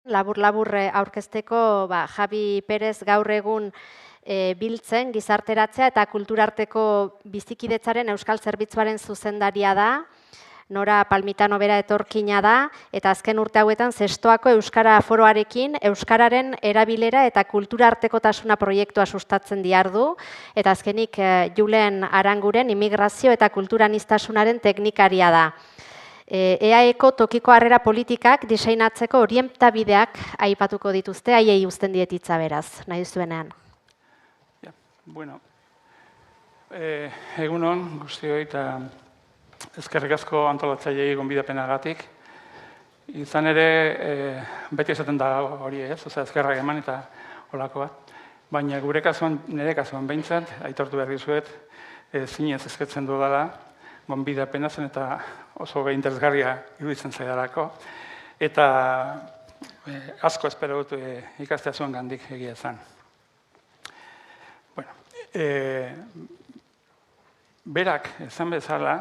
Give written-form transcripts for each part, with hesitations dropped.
Labur-labur aurkezteko Javi Perez gaur egun biltzen gizarteratzea eta kulturarteko bizikidetzaren euskal zerbitzuaren zuzendaria da, Nora Palmitano bera etorkina da, eta azken urte hauetan Zestoako Euskara Foroarekin Euskararen erabilera eta kulturartekotasuna proiektua sustatzen dihardu, eta azkenik Julen Aranguren immigrazio eta kulturaniztasunaren teknikaria da. EAEko tokiko harrera politikak diseinatzeko orientabideak aipatuko dituzte, haiei uzten dietitza beraz, nahi zuenean. Bueno, egunon guztioi eta eskerrik asko antolatzailei gonbidapenagatik. Izan ere, beti esaten da hori ez, eskerrak eman eta holako bat. Baina gure kasuan, nire kasuan behintzat, aitortu behar dizuet, zinez esketzen dudala, gonbidapena zen eta oso interesgarria iruditzen zaidalako. Eta asko espero dut ikastea zuen gandik egia ezan. Bueno, berak ezan bezala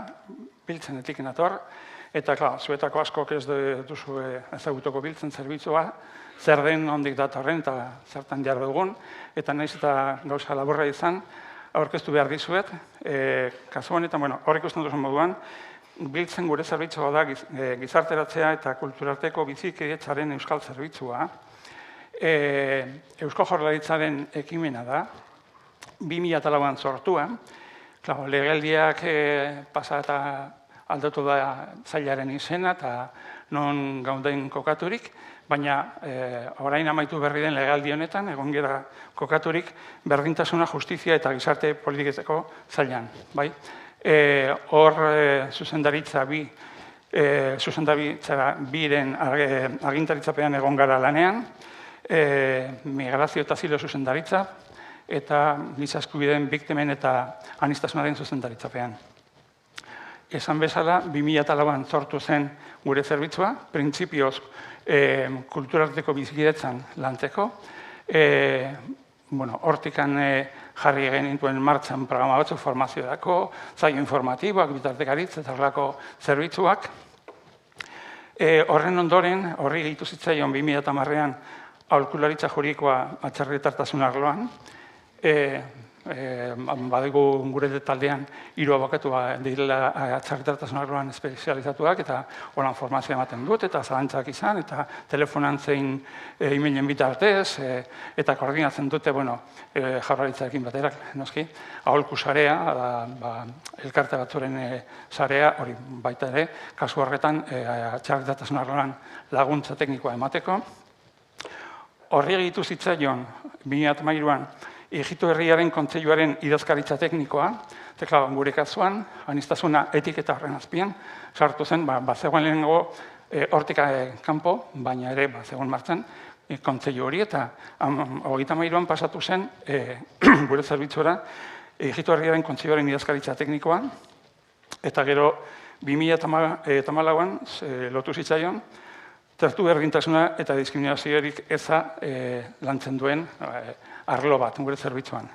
biltzen etiken ator, eta zuetako askok ez duzu ezagutuko biltzen zerbitzua, zer den ondik datorren eta zertan behar dugun, eta nahiz eta gauza laburra izan, aurkeztu behar dizuet, kasu honetan, hor ikusten duzun moduan, biltzen gure zerbitzua da gizarteratzea eta kulturarteko bizikidetzaren euskal zerbitzua. Eusko Jaurlaritzaren ekimena da, 2004an sortua, legealdiak pasa eta aldatu da zailaren izena eta non gauden kokaturik, baina orain amaitu berri den legealdi honetan, egon gara kokaturik berdintasuna, justizia eta gizarte politiketzeko zailan. Hor zuzendaritza biren agintaritzapean egon gara lanean, migrazio eta asilo zuzendaritza, eta giza eskubideen biktimen eta aniztasunaren zuzendaritzapean. Esan bezala, 2004an sortu zen gure zerbitzua, printzipioz kulturarteko bizikidetzan lantzeko. Hortikan jarri genituen martxan programa batzuk formaziorako, zaio informatiboak, bitartekaritz eta horrelako zerbitzuak. Horren ondoren, horri gehitu zitzaion 2010an aholkularitza juridikoa atzerritartasun arloan. Badigu gure taldean 3 abokatua direla atzerritartasun arloan espezializatuak eta horan formazioa ematen dut eta zalantzak izan eta telefonan zein e-mailen bitartez eta koordinatzen dute Jaurlaritzarekin baterak, noski, aholku sarea, elkarte batzuren sarea, hori baita ere, kasu horretan atzerritartasun arloan laguntza teknikoa emateko. Horri egitu zitzaion 2013an Egipto Herriaren Kontseiluaren idazkaritza teknikoa, eta gure kasuan, aniztasuna etiketa horren azpian, sartu zen, bazegoen lehenengo hortik kanpo, baina ere bazegoen martxan, kontseilu hori, eta 2013an pasatu zen gure zerbitzura Egipto Herriaren Kontseiluaren idazkaritza teknikoa, eta gero 2014an lotu zitzaion, tertu berdintasuna eta diskriminaziorik eza lantzen duen arlo bat, gure zerbitzuan.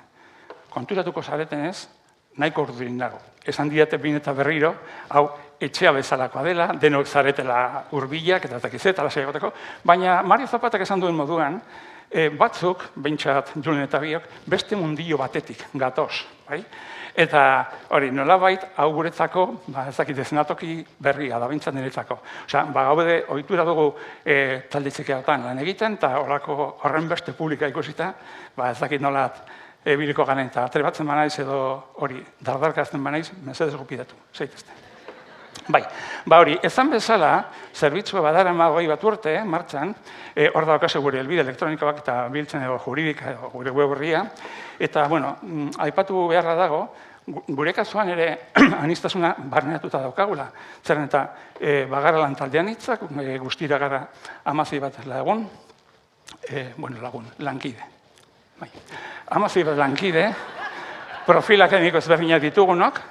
Konturatuko zareten ez, nahiko urdurin dago. Esan diate behin eta berriro, hau etxea bezalakoa dela, denok zaretela hurbilak eta takizet, ala segoteko, baina Mario Zapatak esan duen moduan, batzuk, behintzat Julen eta biok, beste mundillo batetik gatoz. Eta hori, nolabait, hau guretzako, ez dakit eszenatoki berria da, bintzat niretzako. Gaude, ohitura dugu talde txikiagotan lan egiten, eta horren beste publika ikusita, ez dakit nolat biliko garen, eta trebatzen banaiz edo hori, dardarkazten banaiz, mesedez gupidatu, zeitezte. Hori, ezan bezala, zerbitzua badara magoi bat urte, martxan, hor daukase gure helbide elektronikoak eta biltzen edo juridika edo gure web horria, eta, aipatu beharra dago, gure kasuan ere aniztasuna barneratuta daukagula. Zeren eta bagara lan taldean hitzak, guztira gara 16 bat lagun, lankide. 16 bat lankide, profil akademiko ezberdinak ditugunok,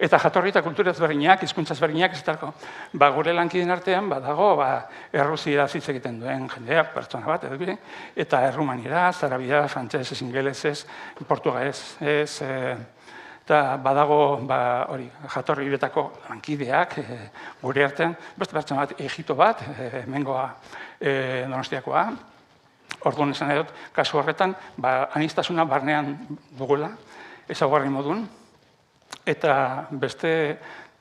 eta jatorri eta kultura ezberdinak, hizkuntza ezberdinak, gure lankideen artean badago errusieraz hitz egiten duen jendeak, pertsona bat, eta errumanieraz, arabieraz, frantsesez, ingelesez, portugalez, eta badago hori jatorrietako lankideak gure artean, beste pertsona bat, Egipto bat, hemengoa Donostiakoa. Orduan esan edot, kasu horretan, aniztasuna barnean dugula, ezaugarri modun, eta beste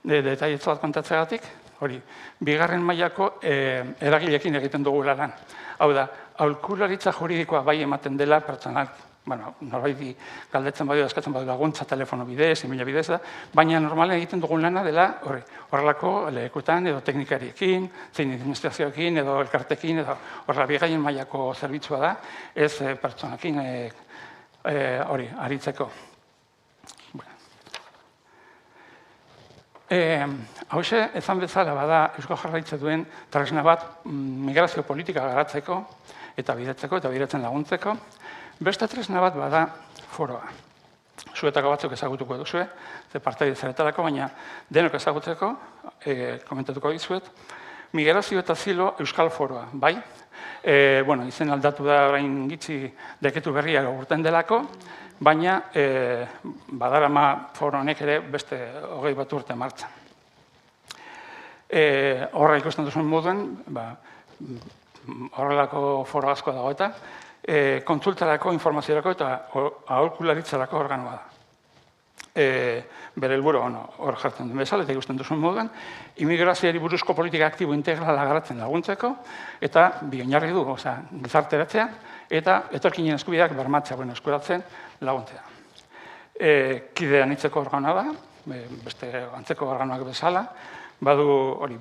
detailetzo bat kontatzeagatik, hori, bigarren mailako eragilekin egiten dugula lan. Hau da, aholkularitza juridikoa bai ematen dela pertsonak, norbaiti galdetzen badio, eskatzen badio laguntza telefono bidez, emaila bidez da, baina normalen egiten dugun lana dela horrelako lekuetan edo teknikariekin, zein administrazioekin edo elkartekin, edo horrela bigarren mailako zerbitzua da, ez pertsonakin hori, aritzeko. Hauxe, ezan bezala bada Eusko Jaurlaritza duen tresna bat migrazio politika garatzeko eta bidetzeko eta bidetzen laguntzeko. Beste tresna bat bada foroa. Zuetako batzuk ezagutuko duzue, ze partaide zaretarako, baina denok ezagutzeko, komentatuko dizuet, migrazio eta asilo Euskal Foroa, bai? Izen aldatu da orain gitxi deketu berria urten delako, baina badarama foro honek ere beste 20 urte martxan. Horra ikusten duzuen moduen, horrelako foro asko dago eta kontsultarako, informaziorako eta aholkularitzarako organoa da. Bere helburu hor jartzen duen bezala eta ikusten duzuen moduan, immigrazioari buruzko politika aktibo integrala garatzen laguntzeko eta bi oinarri du, gizarteratzea eta etorkinen eskubideak bermatzea eskuratzen laguntzea. Kide anitzeko organoa da, beste antzeko organoak bezala, badu hori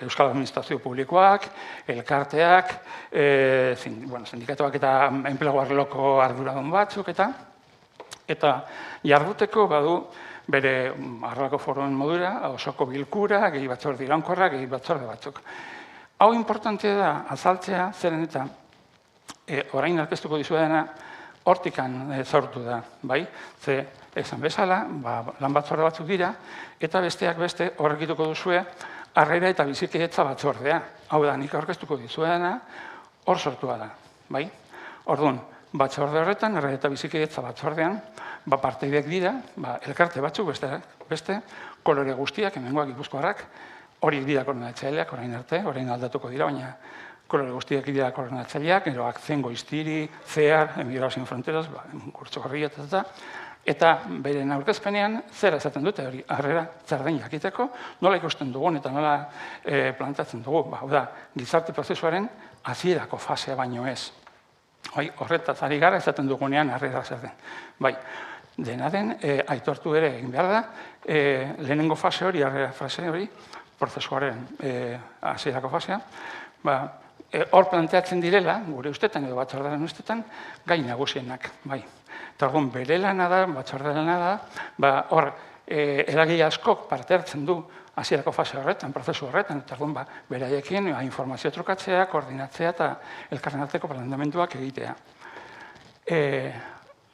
Euskal Administrazio Publikoak, elkarteak, sindikatuak eta enplegu arloko arduradun batzuk eta jarduteko badu bere arloko foroen modura, osoko bilkura, gehi batzorde iraunkorra, gehi batzorde batzuk. Hau importantea da azaltzea, zeren eta orain aurkeztuko dizuedana hortikan sortu da, bai? Ze, esan bezala, lan batzorde batzuk dira, eta besteak beste horrekituko duzue harrera eta bizikidetza batzordea. Hau da, nik aurkeztuko dizuedana hor sortua da, bai? Orduan, batzorde horretan, harrera eta bizikidetza batzordean, parteideak dira, elkarte batzuk, beste, kolore guztiak, hemengoak Gipuzkoarrak, horiek dira koordinatzaileak, orain arte, orain aldatuko dira, baina kolore guztiak dira koordinatzaileak, gero Akzen, Goiztiri, CEAR, Emigrazioen Fronteras, Kurtso Gorria eta beren aurkezpenean zera esaten dute hori harrera zerden jakiteko, nola ikusten dugun eta nola plantatzen dugu. Hau da, gizarte prozesuaren hasierako fasea baino ez. Horretaz ari gara esaten dugunean harrera zerden. Dena den, aitortu ere egin behar da, lehenengo fase hori, harrera fase hori, prozesuaren hasierako fasea, hor planteatzen direla, gure ustetan edo batzordaren ustetan, gai nagusienak, bai. Eta orduan, bere lana da, batzordaren lana da, hor, eragile askok parte hartzen du hasierako fase horretan, prozesu horretan, eta orduan, beraiekin informazio trukatzea, koordinatzea eta elkarren arteko planteamenduak egitea.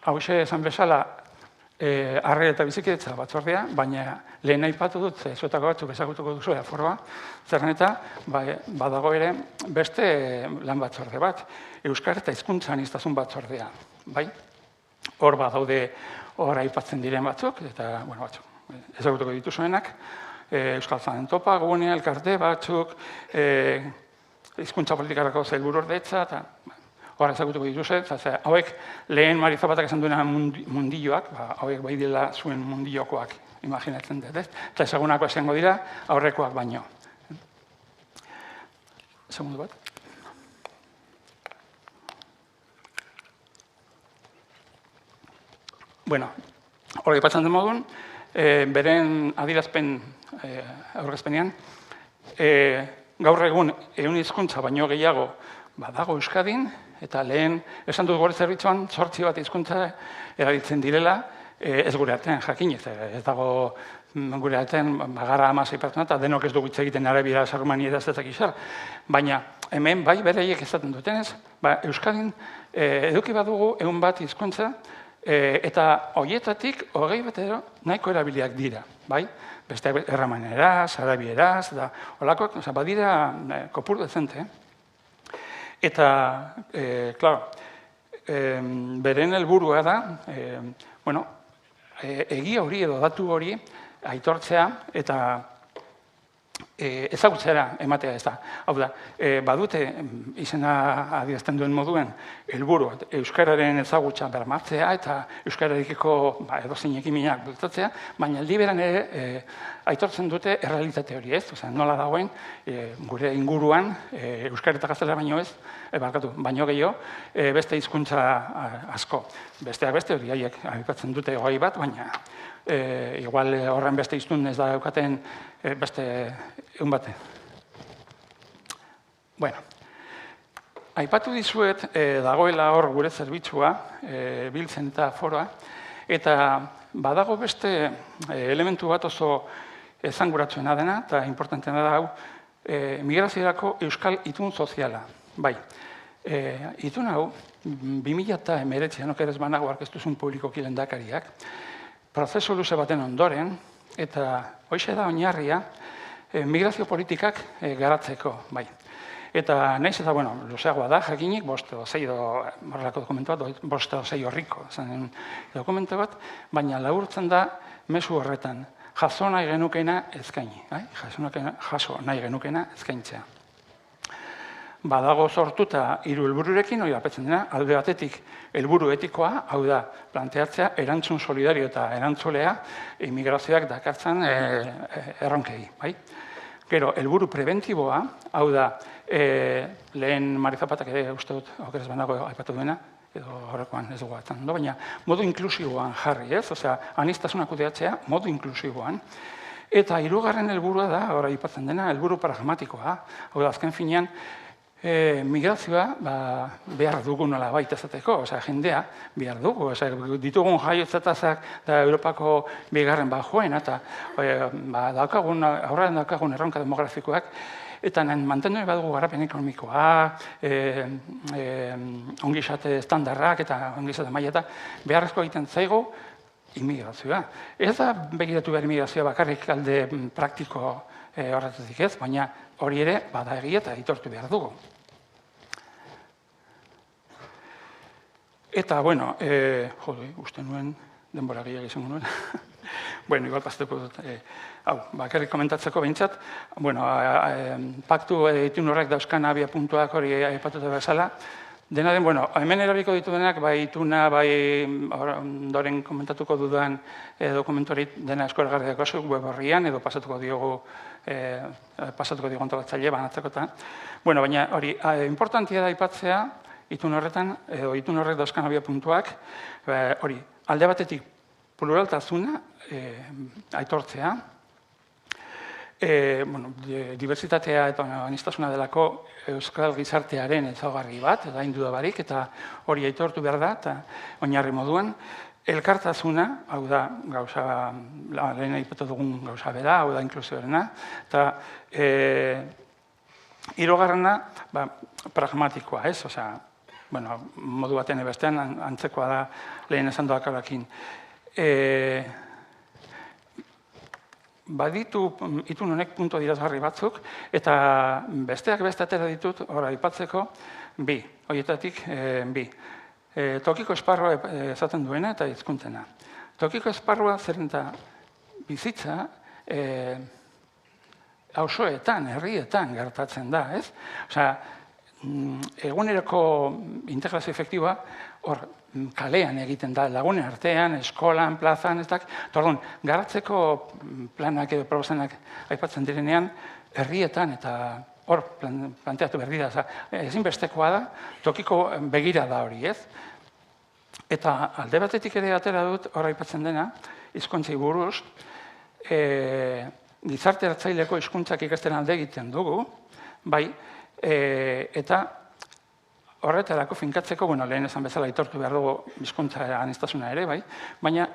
Hauxe esan bezala, harrera eta bizikidetza batzordea, baina lehen aipatu dut, zuetako batzuk ezagutuko duzu foroa, zerren eta badago ere beste lan batzorde bat, Euskara eta hizkuntza aniztasun batzordea, bai? Hor badaude hor aipatzen diren batzuk, eta batzuk ezagutuko dituzuenak, Euskal Zanen Topa, Gunea, elkarte batzuk, hizkuntza politikarako sailburu ordetza, eta hor ezagutuko dituzue, hauek lehen Mari Zapatak esan duena mundilloak, hauek bai dela zuen mundillokoak, imaginatzen dut, eta ezagunako esango dira aurrekoak baino. Segundu bat. Hor aipatzen den modun, beren adierazpen aurkezpenean, gaur egun 100 hizkuntza baino gehiago badago Euskadin, eta lehen, esan dut gore zerbitzuan, 8 bat hizkuntza erabiltzen direla, ez gure artean jakin, ez dago gure artean gara 16 pertsona, eta denok ez dugu hitz egiten arabiera, sarrumania eta zetak izar. Baina hemen bai bereiek esaten dutenez, Euskadin eduki badugu 100 bat hizkuntza, eta horietatik 20 bat edo nahiko erabiliak dira, bai? Beste erramaneraz, arabieraz, eta holakoak, badira kopur dezente, Eta, klaro, beren helburua da, egia hori edo datu hori aitortzea eta ezagutzera ematea ez da. Hau da, badute izena adierazten duen moduen helburu euskararen ezagutza bermatzea eta euskararekiko edozein ekimenak bultzatzea, baina aldi beran ere aitortzen dute errealitate hori ez, nola dagoen gure inguruan euskara eta gaztelera baino ez, baino gehiago, beste hizkuntza asko. Besteak beste hori haiek aipatzen dute hogei bat, baina igual horren beste hiztun ez da daukaten beste egun bate. Bueno, aipatu dizuet dagoela hor gure zerbitzua, biltzen eta foroa, eta badago beste elementu bat oso esanguratsuena dena, eta importantena da hau, migraziorako euskal itun soziala. Bai, itun hau, 2019an okerez banago aurkeztuzun publikoki lehendakariak, prozesu luze baten ondoren, eta hoxe da oinarria, migrazio politikak garatzeko, bai. Eta nahiz eta, luzeagoa da, jakinik, 5 edo 6 horrelako dokumentu bat, 5 edo 6 horriko dokumentu bat, baina laburtzen da mezu horretan, jaso nahi genukena eskaini, jaso nahi genukena eskaintzea. Badago sortuta 3 helbururekin, hori apetzen dena, alde batetik helburu etikoa, hau da, planteatzea erantzun solidario eta erantzulea immigrazioak dakartzan erronkei. Gero, helburu preventiboa, hau da, lehen Mari Zapatak ere uste dut, okerez banago aipatu duena, edo horrekoan ez dugu atzen, baina modu inklusiboan jarri, ez? Osea, aniztasunak kudeatzea modu inklusiboan. Eta 3. helburua da, hori aipatzen dena, helburu pragmatikoa, hau da, azken finean, migrazioa behar dugu nola baita esateko, jendea behar dugu, ditugun jaiotzetazak da Europako 2. bajoen, eta aurraren daukagun erronka demografikoak, eta mantendu badugu garapen ekonomikoa, ongizate estandarrak eta ongizate maila eta beharrezko egiten zaigu immigrazioa. Ez da begiratu behar immigrazioa bakarrik alde praktiko horretatik ez, baina hori ere bada egia eta aitortu behar dugu. Eta, uste nuen, denbora gehiago izango nuen. Igual pasteko dut, bakarrik komentatzeko behintzat, paktu itun horrek dauzkan abia puntuak hori aipatuta bezala, dena den, hemen erabiko ditu denak, bai ituna, bai ondoren komentatuko dudan dokumentu hori dena eskoragarriako zuk web horrian, edo pasatuko diogu antolatzaile banatzeko eta. Baina hori, importantia da aipatzea, itun horretan, edo itun horrek dauzkan abia puntuak, hori, alde batetik pluraltasuna aitortzea, diversitatea eta aniztasuna delako euskal gizartearen ezaugarri bat, eta hain dudabarik, eta hori aitortu behar da, eta oinarri moduan, elkartasuna, hau da, lehen aipatu dugun gauza bera, hau da inklusioarena, eta 3. pragmatikoa, ez? Modu baten bestean, antzekoa da lehen esan doakarakin. Baditu itun honek puntu dirazgarri batzuk, eta besteak beste atera ditut, aipatzeko, 2, horietatik 2. Tokiko esparrua esaten duena eta hizkuntzena. Tokiko esparrua zeren eta bizitza auzoetan, herrietan gertatzen da, ez? Eguneroko integrazio efektiboa hor kalean egiten da, lagunen artean, eskolan, plazan, eta garatzeko planak edo probazenak aipatzen direnean, herrietan eta hor planteatu berri da. Ezinbestekoa da, tokiko begira da hori, ez? Eta alde batetik ere atera dut, hor aipatzen dena, hizkuntzei buruz, gizarte hartzaileko hizkuntzak ikasten alde egiten dugu, bai, eta horretarako finkatzeko, lehen esan bezala aitortu behar dugu hizkuntza aniztasuna ere, bai, baina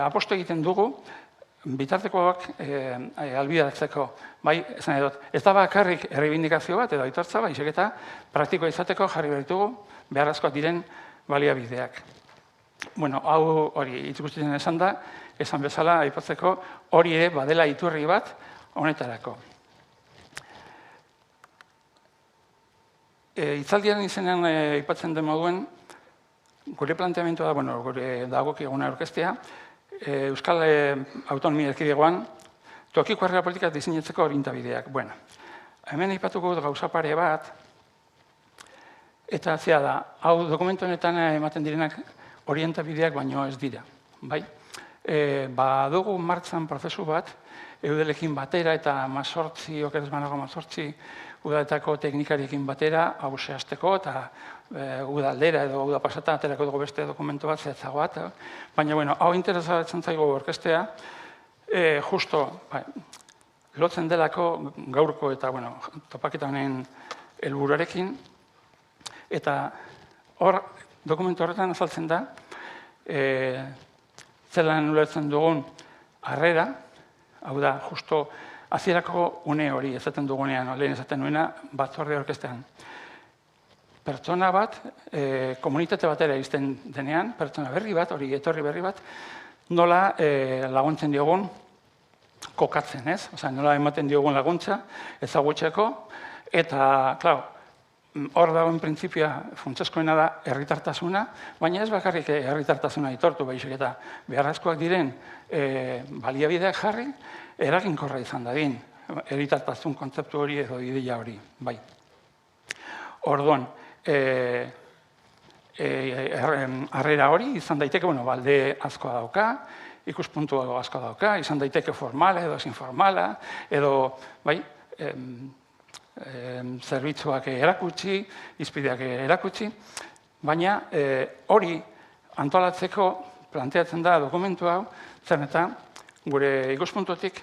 apostu egiten dugu bitartekoak albidatzeko, bai, esan edot, ez da bakarrik errebindikazio bat edo aitortza, baizik eta praktikoa izateko jarri behar ditugu beharrezkoak diren baliabideak. Hau hori itzikusten esan da, esan bezala aipatzeko hori ere badela iturri bat honetarako. Itzaldiaren izenean aipatzen den moduen, gure planteamentua da, bueno, gure dagokiguna aurkeztea, Euskal Autonomia Erkidegoan tokiko harrera politika diseinatzeko orientabideak. Bueno, hemen aipatuko dut gauza pare bat, eta zea da, hau dokumentu honetan ematen direnak orientabideak baino ez dira. Bai? Badugu martxan prozesu bat, eudelekin batera eta 18 udaletako teknikariekin batera, hau zehazteko eta udaldera edo uda pasata aterako dugu beste dokumentu bat zehatzago bat. Baina, bueno, hau interesatzen zaigu orkestea, justo lotzen delako gaurko eta, bueno, topaketa honen helburuarekin, eta hor dokumentu horretan azaltzen da, zelan ulertzen dugun harrera, hau da, justo hasierako une hori, ezaten dugunean, lehen ezaten nuena, batzorde orkestean. Pertsona bat, komunitate batera izten denean, pertsona berri bat, hori etorri berri bat, nola laguntzen diogun kokatzen, ez? Osa, nola ematen diogun laguntza, ezagutzeko, eta, klar, hor dagoen printzipioa funtsezkoena da herritartasuna, baina ez bakarrik herritartasuna aitortu baizik eta beharrezkoak diren baliabideak jarri, eraginkorra izan dadin, herritartasun kontzeptu hori edo ideia hori, bai. Orduan, harrera hori izan daiteke, bueno, balde asko dauka, ikuspuntu asko dauka, izan daiteke formala edo informala, edo, bai, zerbitzuak erakutsi, izpideak erakutsi, baina hori antolatzeko planteatzen da dokumentu hau, zen eta gure ikuspuntutik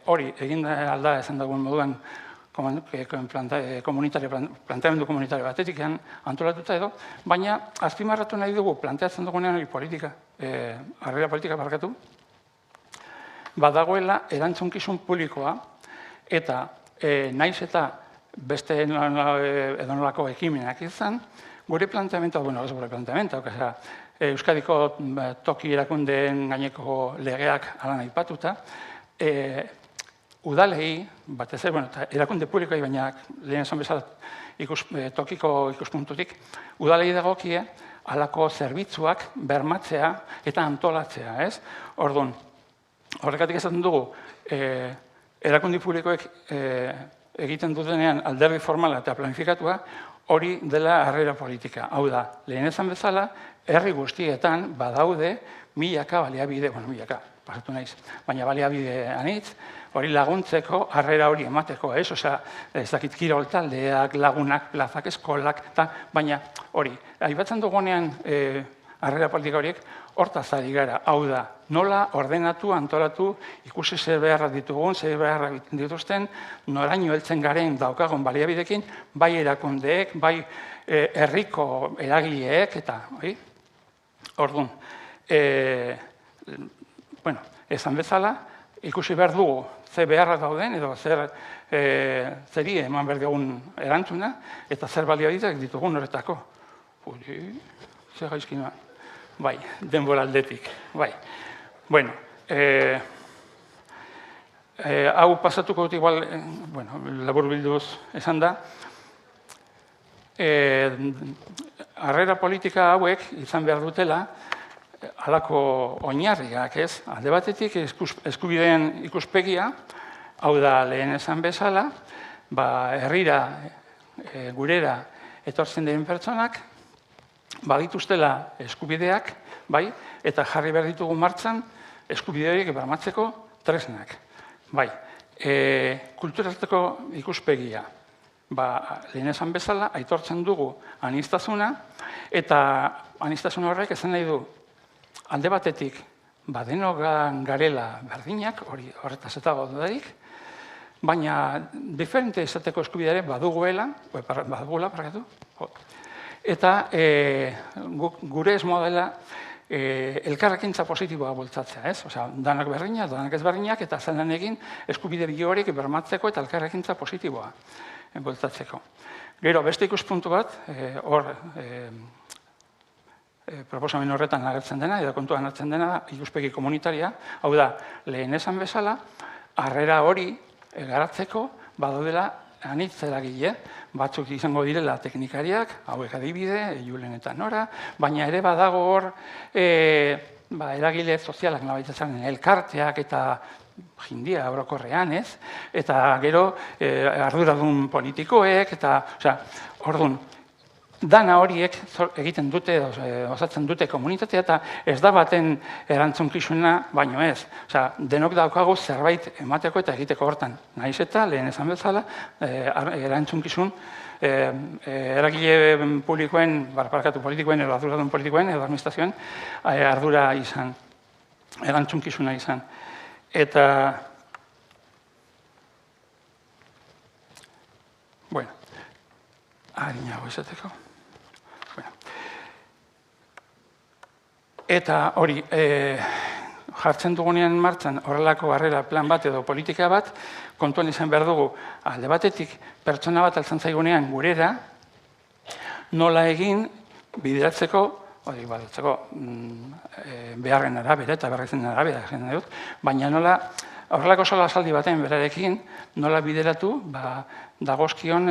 hori egin alda esan dagoen moduan planteamendu komunitario batetik antolatuta edo, baina azpimarratu nahi dugu planteatzen dugunean hori politika, harrera politika barkatu, badagoela erantzunkizun publikoa eta naiz eta beste edonolako ekimenak izan, gure planteamentua, bueno, ez gure planteamentua, Euskadiko toki erakundeen gaineko legeak alan aipatuta, udalei, batez ere, bueno, erakunde publikoai, baina lehen esan bezala tokiko ikuspuntutik, udalei dagokie halako zerbitzuak bermatzea eta antolatzea, ez? Orduan, horrekatik esaten dugu, erakunde publikoek egiten dutenean alderdi formala eta planifikatua, hori dela harrera politika. Hau da, lehen esan bezala, herri guztietan badaude milaka baliabide, bueno, milaka, pasatu naiz, baina baliabide anitz, hori laguntzeko, harrera hori emateko, ez? Osea, ez dakit kirol taldeak, lagunak, plazak, eskolak, baina hori, aipatzen dugunean harrera politika horiek, hortaz ari gara, hau da, nola ordenatu, antolatu, ikusi zer beharrak ditugun, zer beharrak dituzten, noraino heltzen garen daukagun baliabidekin, bai erakundeek, bai herriko eragileek, eta, orduan, bueno, esan bezala, ikusi behar dugu, zer beharrak dauden, edo zeri eman behar dugun erantzuna, eta zer baliabideak ditugun horretako. Zer gaizkina. Bai, denbora aldetik, bai. Bueno, hau pasatuko dut igual, bueno, labur bilduz esan da, harrera politika hauek izan behar dutela, halako oinarriak, ez? Alde batetik eskubideen ikuspegia, hau da lehen esan bezala, herrira, gurera etortzen diren pertsonak, badituztela eskubideak, bai, eta jarri behar ditugu martxan eskubide horiek bermatzeko tresnak. Bai, kulturarteko ikuspegia, lehen esan bezala, aitortzen dugu aniztasuna, eta aniztasuna horrek esan nahi du alde batetik, badenogan garela berdinak, horretaz eta godudarik, baina diferente izateko eskubideare badugula, eta gure esmoa dela elkarrekintza positiboa bultzatzea, ez? Osea, danak berdinak, danak ez berdinak, eta zelan egin eskubide bi horiek bermatzeko eta elkarrekintza positiboa bultzatzeko. Gero, beste ikuspuntu bat, hor proposamen horretan agertzen dena, edo kontuan hartzen dena, ikuspegi komunitaria, hau da, lehen esan bezala, harrera hori garatzeko badaudela anitz eragile, batzuk izango direla teknikariak, hauek adibide, Julen eta Nora, baina ere badago hor eragile sozialak nabaitzen elkarteak eta jindia orokorrean, ez? Eta gero arduradun politikoek, eta, orduan, dana horiek egiten dute, osatzen dute komunitatea, eta ez da baten erantzunkizuna, baino ez. Denok daukagu zerbait emateko eta egiteko hortan. Nahiz eta, lehen esan bezala, erantzunkizun eragile publikoen, barkatu politikoen, edo arduradun politikoen, edo administrazioen, ardura izan, erantzunkizuna izan. Eta, bueno, harinago izateko. Eta hori, jartzen dugunean martxan horrelako harrera plan bat edo politika bat, kontuan izan behar dugu, alde batetik pertsona bat altzen zaigunean gurera, nola egin bideratzeko, beharren arabera eta berrezen arabera, baina nola, horrelako sola saldi baten berarekin, nola bideratu dagozkion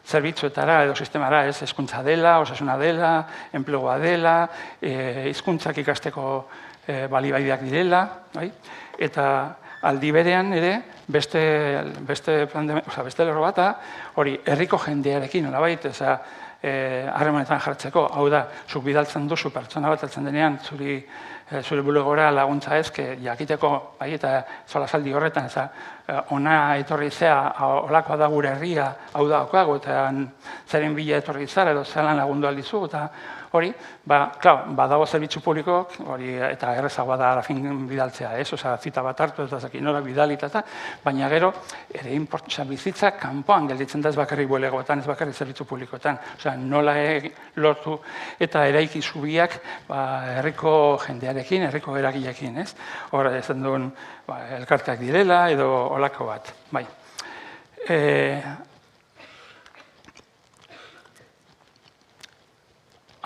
zerbitzuetara edo sistemara, ez, hezkuntza dela, osasuna dela, enplegua dela, hizkuntzak ikasteko balibaideak direla, eta aldi berean ere beste lerro bata, hori herriko jendearekin nolabait, harremanetan jartzeko, hau da, zuk bidaltzen duzu pertsona bat altzen denean zure bulegora laguntza ezke jakiteko, eta solasaldi horretan, ona etorri zea, olakoa da gure herria, hau da okago, eta zeren bila etorri zara, edo zelan lagundu aldizu, eta hori, badago zerbitzu publikoak, eta errezagoa da arafin bidaltzea, zita bat hartu, eta nora bidalita, baina gero, ere bizitza kanpoan gelditzen da ez bakarri bulegoetan, ez bakarri zerbitzu publikoetan, nola lortu eta eraiki zubiak herriko jendearekin, herriko eragileekin, ez? Hor, esan duen, elkarteak direla, edo olako bat, bai.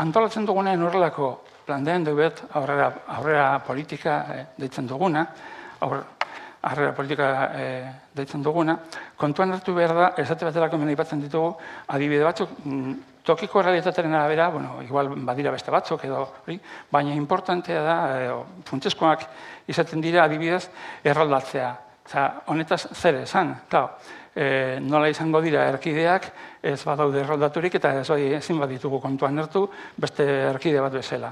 Antolatzen dugunean horrelako plantean duet aurrera politika deitzen duguna, aurrera politika deitzen duguna, kontuan hartu behar da, esate baterako hemen aipatzen ditugu, adibide batzuk, tokiko realitatearen arabera, igual badira beste batzuk edo, baina importantea da, funtsezkoak izaten dira adibidez erroldatzea. Honetaz zer esan, nola izango dira erkideak, ez badaude erroldaturik eta ezin baditugu kontuan hartu beste erkide bat bezala.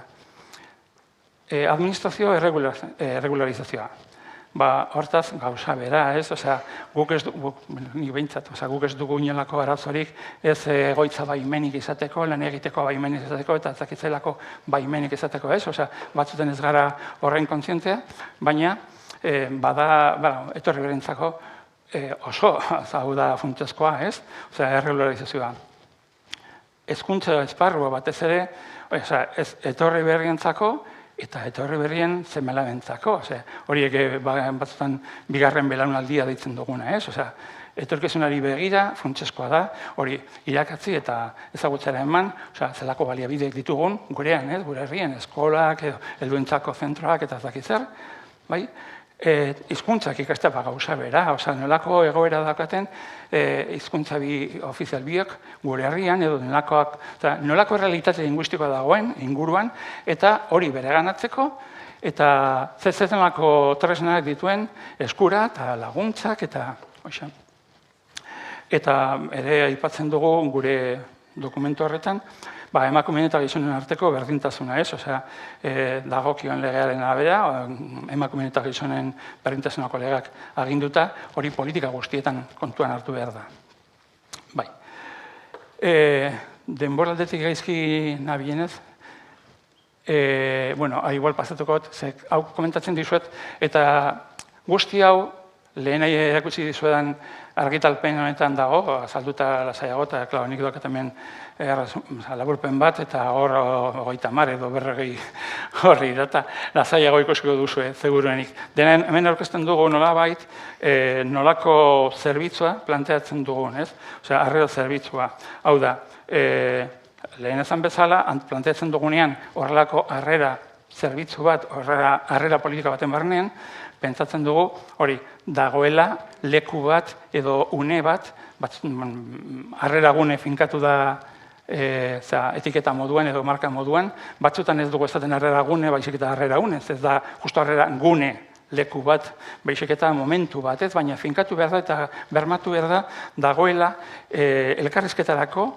Administrazio erregularizazioa. Hortaz, gauza bera, ez? Guk ez dugu inolako arazorik ez egoitza baimenik izateko, lan egiteko baimenik izateko, eta ezakitzelako baimenik izateko, ez? Batzuten ez gara horren kontzientea, baina bada, etorri berentzako oso hau da funtsezkoa, ez? Erregularizazioa. Hezkuntza esparrua batez ere, etorri berrientzako eta etorri berrien zemelabentzako. Horiek batzutan bigarren belaunaldia deitzen duguna, ez? Etorkizunari begira, funtsezkoa da, hori irakatzi eta ezagutzera eman, zelako baliabideek ditugun, gurean, gure herrien, eskolak, helduentzako zentroak eta zakitzer, bai? Hizkuntzak ikastea gauza bera, nolako egoera daukaten hizkuntza ofizial biok gure herrian, edo nolako realitate linguistikoa dagoen inguruan, eta hori bereganatzeko, eta zezenlako tresnak dituen eskura eta laguntzak, eta ere aipatzen dugu gure dokumentu horretan, emakumeen eta gizonen arteko berdintasuna, ez? Dagokion legearen arabera, emakumeen eta gizonen berdintasunako legeak aginduta, hori politika guztietan kontuan hartu behar da. Bai. Denboraldetik gaizki nabienez, igual pasatuko, hau komentatzen dizuet, eta guzti hau lehen erakutsi dizuedan argitalpen honetan dago, azalduta lasaiago, eta nik doakat hemen laburpen bat, eta hor 30 edo 40 horri, eta lasaiago ikusiko duzue, seguruenik. Denen hemen aurkezten dugu nolabait, nolako zerbitzua planteatzen dugun, ez? Arrera zerbitzua. Hau da, lehen ezan bezala, planteatzen dugunean horrelako arrera zerbitzu bat, arrera politika baten barnean, pentsatzen dugu hori dagoela leku bat edo une bat, harrera gune finkatu da etiketa moduan edo marka moduan, batzutan ez dugu esaten harrera gune, baizik eta harrera gune, ez da justu harrera gune leku bat, baizik eta momentu bat, ez, baina finkatu behar da eta bermatu behar da dagoela elkarrizketarako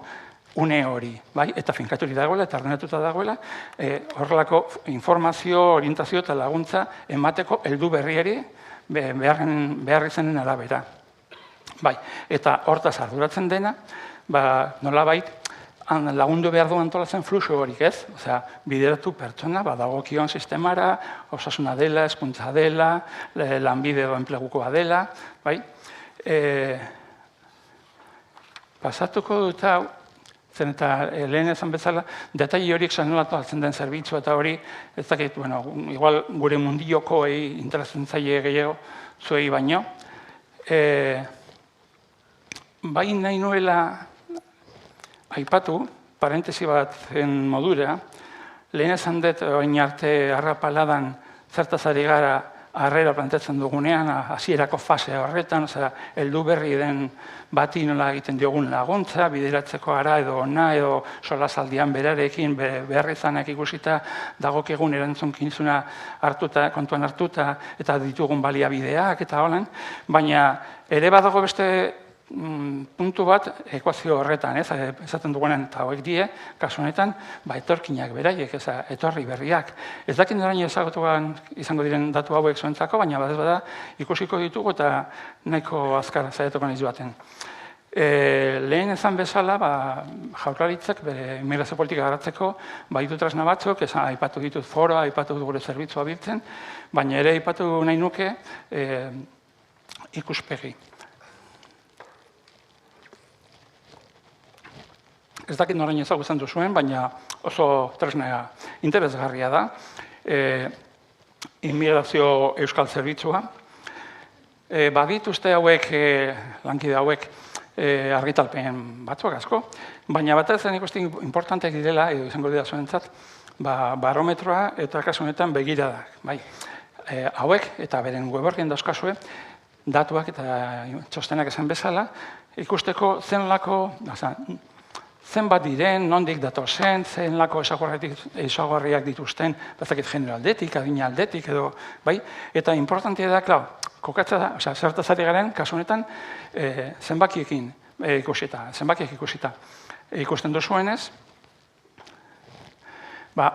une hori, bai? Eta finkaturi dagoela, eta ordenatuta dagoela, horrelako informazio, orientazio eta laguntza emateko heldu berriari behar izanen arabera. Bai, eta hortaz arduratzen dena, nolabait, lagundu behar du antolatzen fluxu horik, ez? Osea, bideratu pertsona, dagokion sistemara, osasuna dela, hezkuntza dela, lanbide edo enplegukoa dela, bai? Pasatuko dut hau, zen eta lehen esan bezala, detai horiek sanolatu altzen den zerbitzu eta hori, ez dakit, bueno, igual gure mundiokoei interesatzen zaie gehiago zuei baino. Bai nahi nuela aipatu, parentesi bat zen modura, lehen esan dut oin arte harrapaladan zertaz ari gara harrera planteatzen dugunean, hasierako fase horretan, heldu berri den bati nola egiten diogun laguntza, bideratzeko ara edo ona edo solasaldian berarekin beharrizanak ikusita dagokigun erantzunkinzuna kontuan hartuta eta ditugun baliabideak eta holan, baina ere badago beste puntu bat ekuazio horretan, esaten dugunen eta hauek die, kasu honetan, etorkinak beraiek, etorri berriak. Ez dakit noraino ezagutuan izango diren datu hauek zuentzako, baina badez bada ikusiko ditugu eta nahiko azkar zaiatuko nahiz baten. Lehen esan bezala, Jaurlaritzak bere immigrazio politika garatzeko ditu tresna batzuk, aipatu ditut foroa, aipatu gure zerbitzua biltzen, baina ere aipatu nahi nuke ikuspegi. Ez dakit noraino ezagutzen duzuen, baina oso tresna interesgarria da. Immigrazio euskal zerbitzua. Badituzte hauek, lankide hauek, argitalpen batzuk asko, baina batez ikusten importanteak direla, edo izango dira zuentzat, barometroa eta kasu honetan begiradak. Hauek eta beren web-orrian dauzkazue, datuak eta txostenak esan bezala, ikusteko zenbat diren, nondik datozen, zenlako ezaguarriak dituzten, bazakit genero aldetik, adina aldetik, edo, bai? Eta importantia da, kokatza da, zertaz ari garen, kasu honetan, zenbakiek ikusita. Ikusten duzuenez,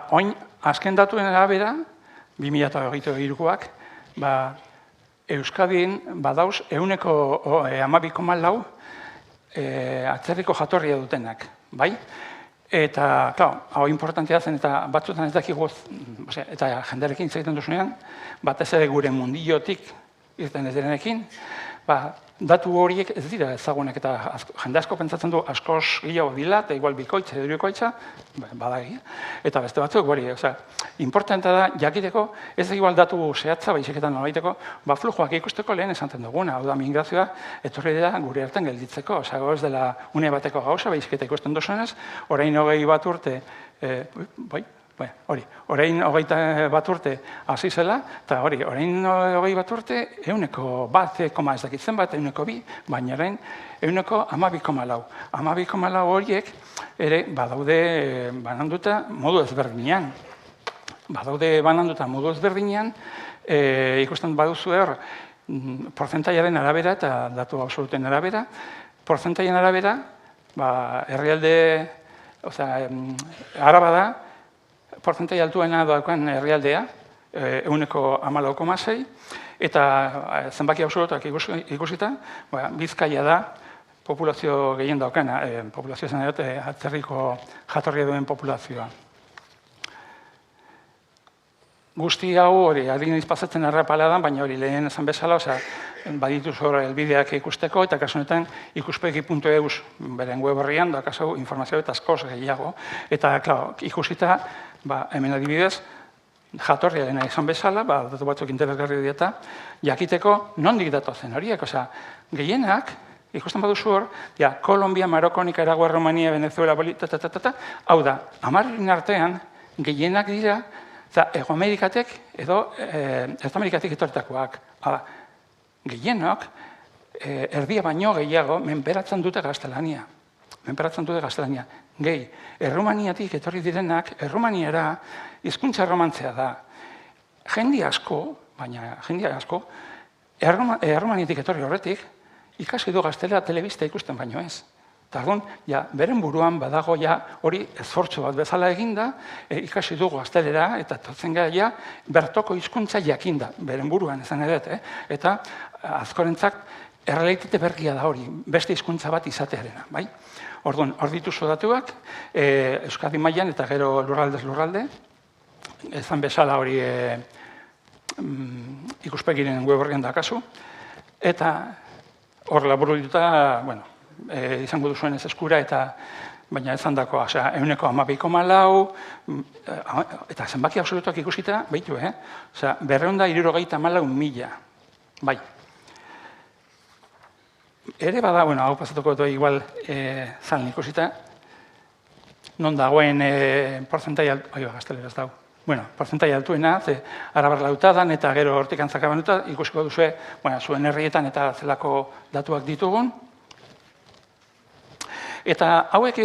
oin, azken datuen arabera, 2023koak, Euskadin badauz 12,4 atzerriko jatorria dutenak, bai? Eta, hau importantea zen, eta batzutan ez dakigu, eta jenderekin zaiten duzunean, batez ere gure mundiotik irten ez direnekin, datu horiek ez dira ezagunak, eta jende asko pentsatzen du askoz gehiago dila, eta igual bikoitza, edo bikoitza, badagi, eta beste batzuk hori, importantea da, jakiteko, ez da igual datu zehatza, baizeketan nolaiteko, flujoak ikusteko lehen esanten duguna, hau da, migrazioa, etorri dira gure hartan gelditzeko, ez dela une bateko gauza, baizeketa ikusten duzuenez, orain 20 bat urte, orain 21 urte hasi zela, eta orain 20 bat urte, 1,1 ez dakitzen bat, 1,2, baina orain 12,4. 12,4 horiek ere badaude bananduta modu ezberdinean. Ikusten baduzu portzentaiaren arabera eta datu absoluten arabera, portzentaiaren arabera, herrialde, Araba da, portzentai altuena doakoan herrialdea, 14,6, eta zenbaki absolutak ikusita, Bizkaia da populazio gehien daukana, populazio zen dut, atzerriko jatorria duen populazioa. Guzti hau hori, adinez pasatzen errapaladan, baina hori lehen esan bezala, badituz hori helbideak ikusteko, eta kasu honetan ikuspegi.eus beren web horrian, da kasu informazio eta askoz gehiago. Eta, ikusita, hemen adibidez, jatorria dena izan bezala, datu batzuk interesgarri dieta, jakiteko nondik datozen horiek. Gehienak, ikusten baduzu hor, Kolombia, Maroko, Nicaragua, Romania, Venezuela, hau da, 10 artean, gehienak dira, Ego Amerikatek edo Ertamerikatek etorritakoak. Gehienok, erdia baino gehiago menperatzen dute gaztelania. Menperatzen dute gaztelania. Gehi, Errumaniatik etorri direnak, Errumaniara hizkuntza erromantzea da. Jende asko, baina jende asko, Errumaniatik etorri horretik, ikasi du gaztelera telebista ikusten baino ez. Eta orduan, beren buruan badago hori esfortzu bat bezala eginda, ikasi dugu gaztelera eta etortzen gara bertoko hizkuntza jakinda, beren buruan esan edet, eta askorentzak errealitate berria da hori, beste hizkuntza bat izatearena, bai? Orduan, hor dituzu datuak, Euskadi mailan eta gero lurraldez lurralde, ezan bezala hori ikuspegiren web horrean dakazu, eta hor laburulituta, bueno, izango duzuen ez eskura, baina ez handakoa, osea, 12,4, eta zenbaki absolutuak ikusita, behitu, osea, 274.000, bai. Ere bada, bueno, hau pasatuko dut igual zalen ikusita, non dagoen porzentai gazteleraz dago. Bueno, porzentai altuena, arabar lautadan eta gero hortik antzakabanuta, ikusiko duzue, zuen herrietan eta zelako datuak ditugun. Eta hauek,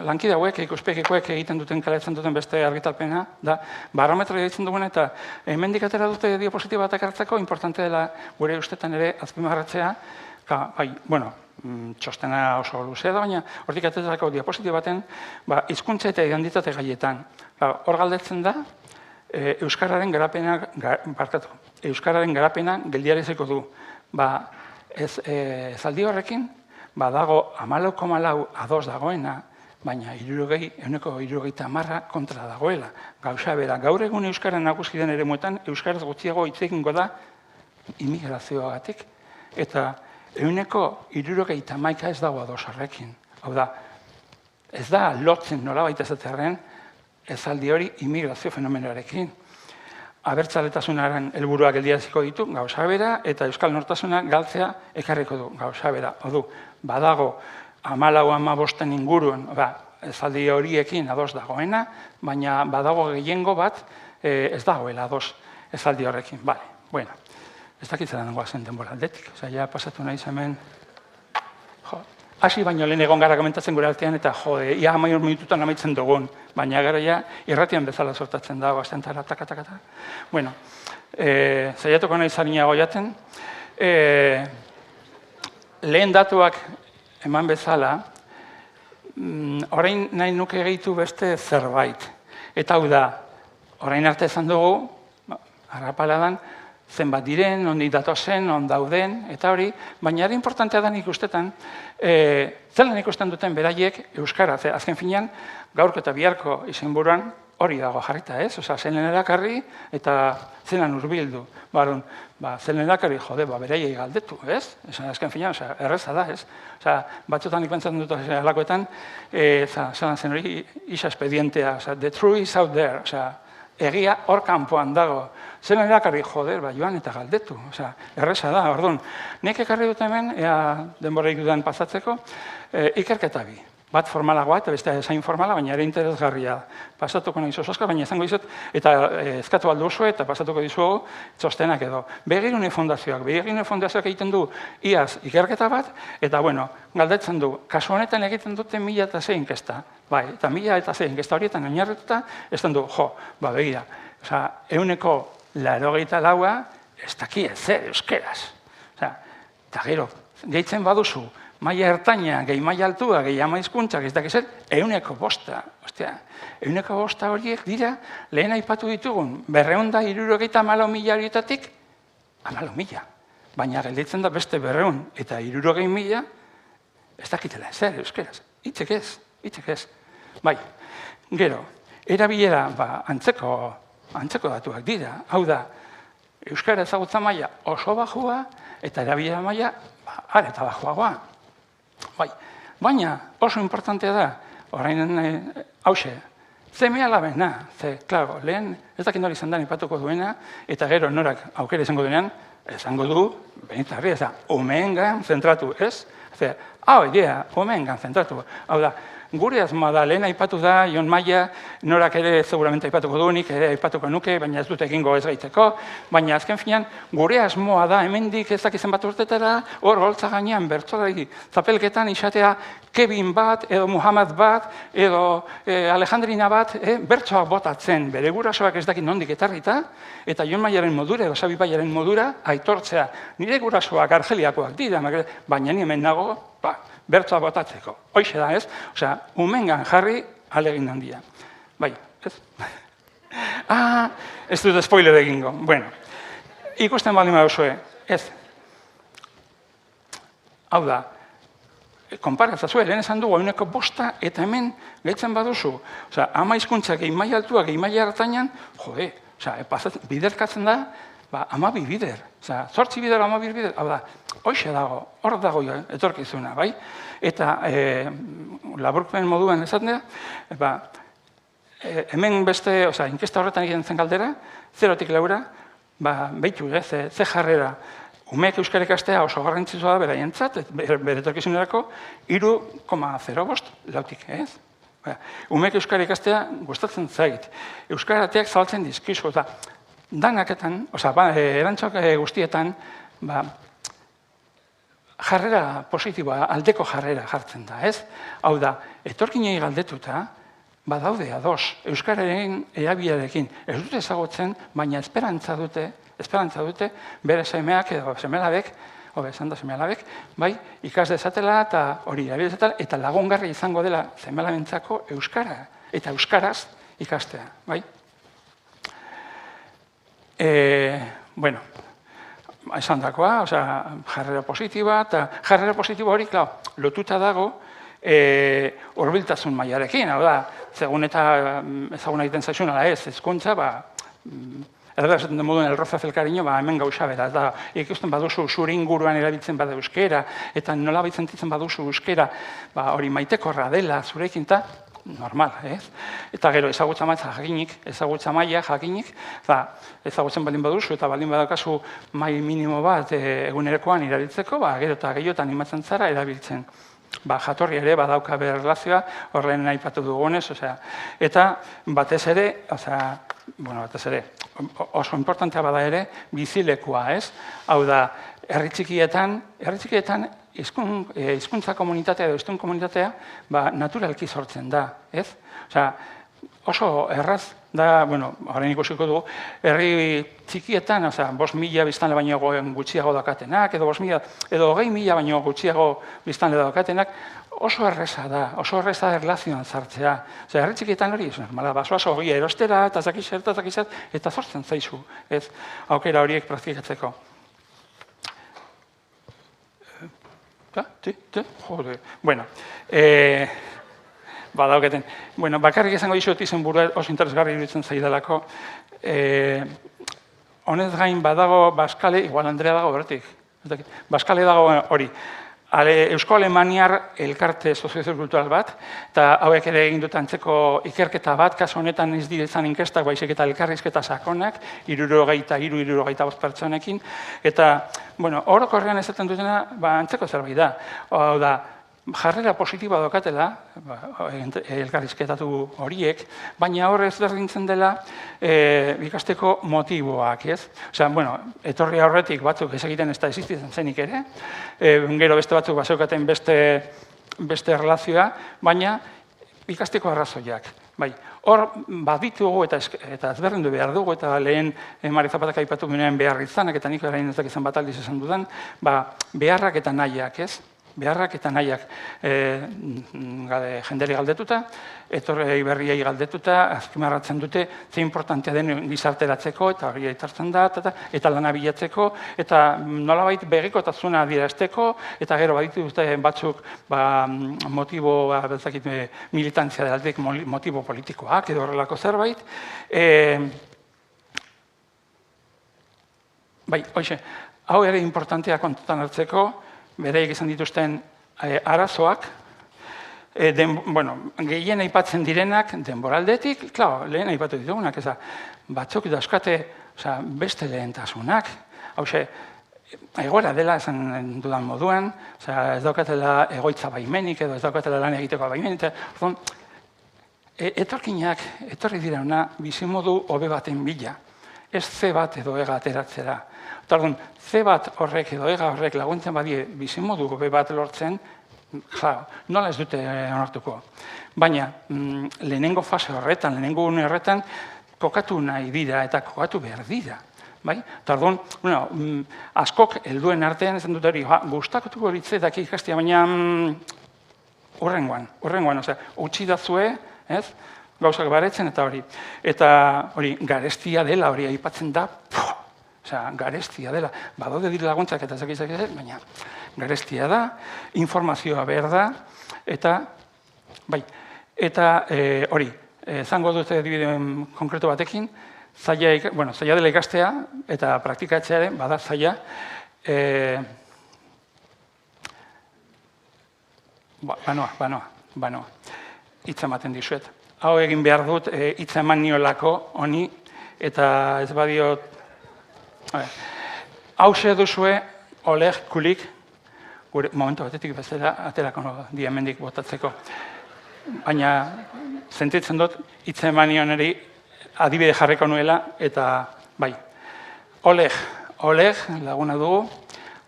lankide hauek, ikuspegikoek egiten duten, kaletzen duten beste argitalpena, da, barometro ditzen dugun eta hemendik atera dute diapositiba batak hartzeko, importante dela gure ustetan ere azpimarratzea, bai, bueno, txostena oso luzea da, baina hortik atetarako diapositiba baten, hizkuntza eta identitate gaietan. Hor galdetzen da, Euskararen garapena geldiaraziko du. Zaldi horrekin, dago 14,4 ados dagoena, baina 60% kontra dagoela. Gauza bera, gaur egun Euskara nagusi den eremuetan, Euskaraz gutxiago hitz egingo da immigrazioagatik. Eta 60% ez dago ados horrekin. Hau da, ez da lotzen nolabait ezaterren, ezaldi hori immigrazio fenomenoarekin. Abertzaletasunaren helburuak geldiaraziko ditu, gauza bera, eta euskal nortasuna galtzea ekarriko du, gauza bera. Odu, badago 14-15 inguruen, ezaldi horiekin ados dagoena, baina badago gehiengo bat ez dagoela ados ezaldi horrekin. Bale, bueno, ez dakitzen dagoa zen denbora aldetik. Osa, ja pasatu nahi hemen. Hasi baino lehen egon gara komentatzen gure artean, eta jode, ia 10 minututan amaitzen dugun, baina gara ja irratian bezala sortatzen dago, aztentara, taka. Bueno, zaiatuko nahi zarinago jaten. Lehen datuak eman bezala, orain nahi nuke gehitu beste zerbait. Eta hau da, orain arte esan dugu, harrapaladan, zenbat diren, ondik datozen, on dauden, eta hori, baina ere importantea da nik ustetan, zelan ikusten duten beraiek Euskara, azken finean, gaurko eta biharko izenburuan hori dago jarrita, ez? Osa, zelen erakarri eta zelan urbildu. Baron, zelen erakarri, jode, beraiei galdetu, ez? Azken finean, erreza da, ez? Osa, batzutan nik pentsatzen dut alakoetan, zelan zen hori isa expedientea, the truth is out there, egia hor kanpoan dago. Zelen erakarri, joder, joan eta galdetu. Erreza da, orduan. Nik ekarri dut hemen, denboraik dudan pasatzeko, ikerketa bi. Bat formalagoa eta beste zain formala, baina ere interesgarria. Pasatuko nahi zozoska, baina izango dizut, eta eskatu alduzu eta pasatuko dizugu txostenak edo. Begirune fondazioak egiten du iaz ikerketa bat, eta bueno, galdetzen du, kasu honetan egiten dute 1006 inkesta. Bai, eta 1006 inkesta horietan oinarrituta, esan du, begira, 184 ez daki ezer euskeraz. Eta gero, gehitzen baduzu, maila ertaina, gehi maila altua, gehi ama hizkuntzak, ez dakiz 105. Ostia, 105 horiek dira, lehen aipatu ditugun, 274.000 horietatik, 14.000. Baina gelditzen da beste 260.000, ez dakitela ezer euskeraz. Hitzek ez. Bai, gero, erabilera antzeko datuak dira. Hau da, euskara ezagutza maila oso bajua eta erabilera maila are eta bajuagoa. Bai, baina oso importantea da, orain hause, zeme alabena, klaro, lehen ez dakit nori izan da ipatuko duena, eta gero norak aukera izango duenean, esango du, benitarri, ez da, umeengan zentratu, ez? Hau idea, umeengan zentratu. Hau da, gure asmoa da, lehen aipatu da, Jon Maia, norak ere seguramente aipatuko du, nik ere aipatuko nuke, baina ez dut egingo ez gaitzeko, baina azken finean, gure asmoa da, hemendik ez dakizen bat urtetara, hor holtza gainean, bertsolari zapelketan izatea, Kevin bat, edo Muhammad bat, edo Alejandrina bat, bertsoak botatzen, bere gurasoak ez dakit nondik etarrita, eta Jon Maiaren modura, edo Xabi Paiaren modura, aitortzea. Nire gurasoak Argeliakoak dira, baina ni hemen nago, bertsoa botatzeko. Hoixe da, ez? Osea, umengan jarri alegin handia. Bai, ez? Ez dut spoiler egingo. Bueno, ikusten baldin baduzue, ez? Hau da, konparatzazue, lehen esan dugu, 5% eta hemen gehitzen baduzu. Osea, 10 hizkuntzak gehi maila altua, gehi maila hartainan, jode, osea, biderkatzen da, 12 bider. Osea, 8 bider, 12 bider, hau da, hoxe dago, hor dago etorkizuna, bai? Eta laburpen moduan esaten da, hemen beste, osea, inkesta horretan egiten zen galdera, 0-tik 4, behitu, ze jarrera, umeek euskara ikastea oso garrantzitsua da beraientzat, bere etorkizunerako, 3,05, 4, ez? Umeek euskara ikastea gustatzen zait. Euskarateak zabaltzen dizkizu, eta danaketan, erantzok guztietan, jarrera positiboa, aldeko jarrera jartzen da, ez? Hau da, etorkinei galdetuta, badaude ados, euskararen erabilarekin. Ez dute ezagutzen, baina esperantza dute, bere semeak edo semelabek, esan da semelabek, bai, ikas dezatela eta hori erabiltzatela, eta lagungarri izango dela semelabentzako euskara, eta euskaraz ikastea, bai? Bueno, esan dakoa, jarrera positiba, eta jarrera positiba hori, lotuta dago, hurbiltasun mailarekin, hau da, segun eta ezaguna egiten zaizun, ala ez, hezkuntza, erda esaten den moduen elroza zelkariño, hemen gauza bera, eta ikusten baduzu zure inguruan erabiltzen bada euskera, eta nola sentitzen baduzu euskera, hori maitekorra dela zurekin, eta normal, ez? Eta gero, ezagutza maila jakinik, ezagutzen baldin baduzu, eta baldin badakazu mai minimo bat egunerekoan erabiltzeko, gero eta gehiagotan animatzen zara erabiltzen. Jatorri ere badauka bere erlazioa, horren aipatu dugunez, eta batez ere, oso importantea bada ere, bizilekua, ez? Hau da, herri txikietan hizkuntza komunitatea edo hiztun komunitatea naturalki sortzen da, ez? Oso erraz da, horrein ikusiko dugu, herri txikietan, 5.000 biztanle baino gutxiago daukatenak, edo 20.000 baino gutxiago biztanle daukatenak, oso erreza erlazioan sartzea. Herri txikietan hori, basoaz hori erostera, eta zakizert, eta sortzen zaizu, ez? Aukera horiek praktikatzeko. Jode, bueno, badauketen. Bakarrik izango dizut izen burua oso interesgarri iruditzen zaidalako. Honez gain badago Baskale, igual Andrea dago bertik, Baskale dago hori. Eusko-Alemaniar elkarte soziokultural bat, eta hauek ere egin dut antzeko ikerketa bat, kasu honetan ez direzan inkestak, baizik eta elkarrizketa sakonak, 63-65 pertsonekin, eta, orokorrean esaten dutena, antzeko zerbait da. Hau da, jarrera positiba daukatela, elkarrizketatu horiek, baina hor ez berdintzen dela ikasteko motiboak, ez? Etorri horretik batzuk ez egiten ez da existitzen zenik ere, gero beste batzuk bazeukaten beste erlazioa, baina ikasteko arrazoiak. Hor baditugu eta ezberdindu behar dugu, eta lehen Mari Zapatak aipatu ginen behar izanak, eta nik orain ez dakizan bat aldiz esan dudan, beharrak eta nahiak, ez? Beharrak eta nahiak jenderi galdetuta, etorrei berriei galdetuta, azpimarratzen dute, ze importantea den gizarteratzeko, eta hori aitartzen da, eta lana bilatzeko, eta nolabait begikotasuna adierazteko, eta gero baditu dute batzuk motibo, militantzia delatik, motibo politikoak, edo horrelako zerbait. Hau ere importantea kontutan hartzeko, bereik izan dituzten arazoak, gehien aipatzen direnak denboraldetik, lehen aipatu ditugunak, batzuk dauzkate beste lehentasunak. egoera dela esan dudan moduan, ez daukatela egoitza baimenik edo ez daukatela lan egiteko baimenik, etorkinak, etorri dira ona bizimodu hobe baten bila, ez C bat edo ega ateratzera. Orduan, C bat horrek edo ega horrek laguntzen badie bizimodu hobe bat lortzen, nola ez dute onartuko. Baina, lehenengo fase horretan, lehenengo une horretan, kokatu nahi dira eta kokatu behar dira. Eta orduan, askok helduen artean esan dut hori, gustatuko litzaidake ikastea, baina hurrengoan, utzi dazue, gauzak baretzen eta hori. Eta hori, garestia dela, hori aipatzen da, garestia dela. Badaude dire laguntzak eta zakizak ez, baina garestia da, informazioa behar da, eta hori, zango dute adibide konkretu batekin, zaila dela ikastea eta praktikatzea ere, bada zaila. Banoa. Hitza ematen dizuet. Hau egin behar dut, hitza eman niolako honi, eta ez badiot... Hau duzue, Oleg Kulik, gure momentu batetik bezala aterako diamendik botatzeko. Baina, sentitzen dut, hitza eman nioneri adibide jarriko nuela, eta bai. Oleg laguna dugu,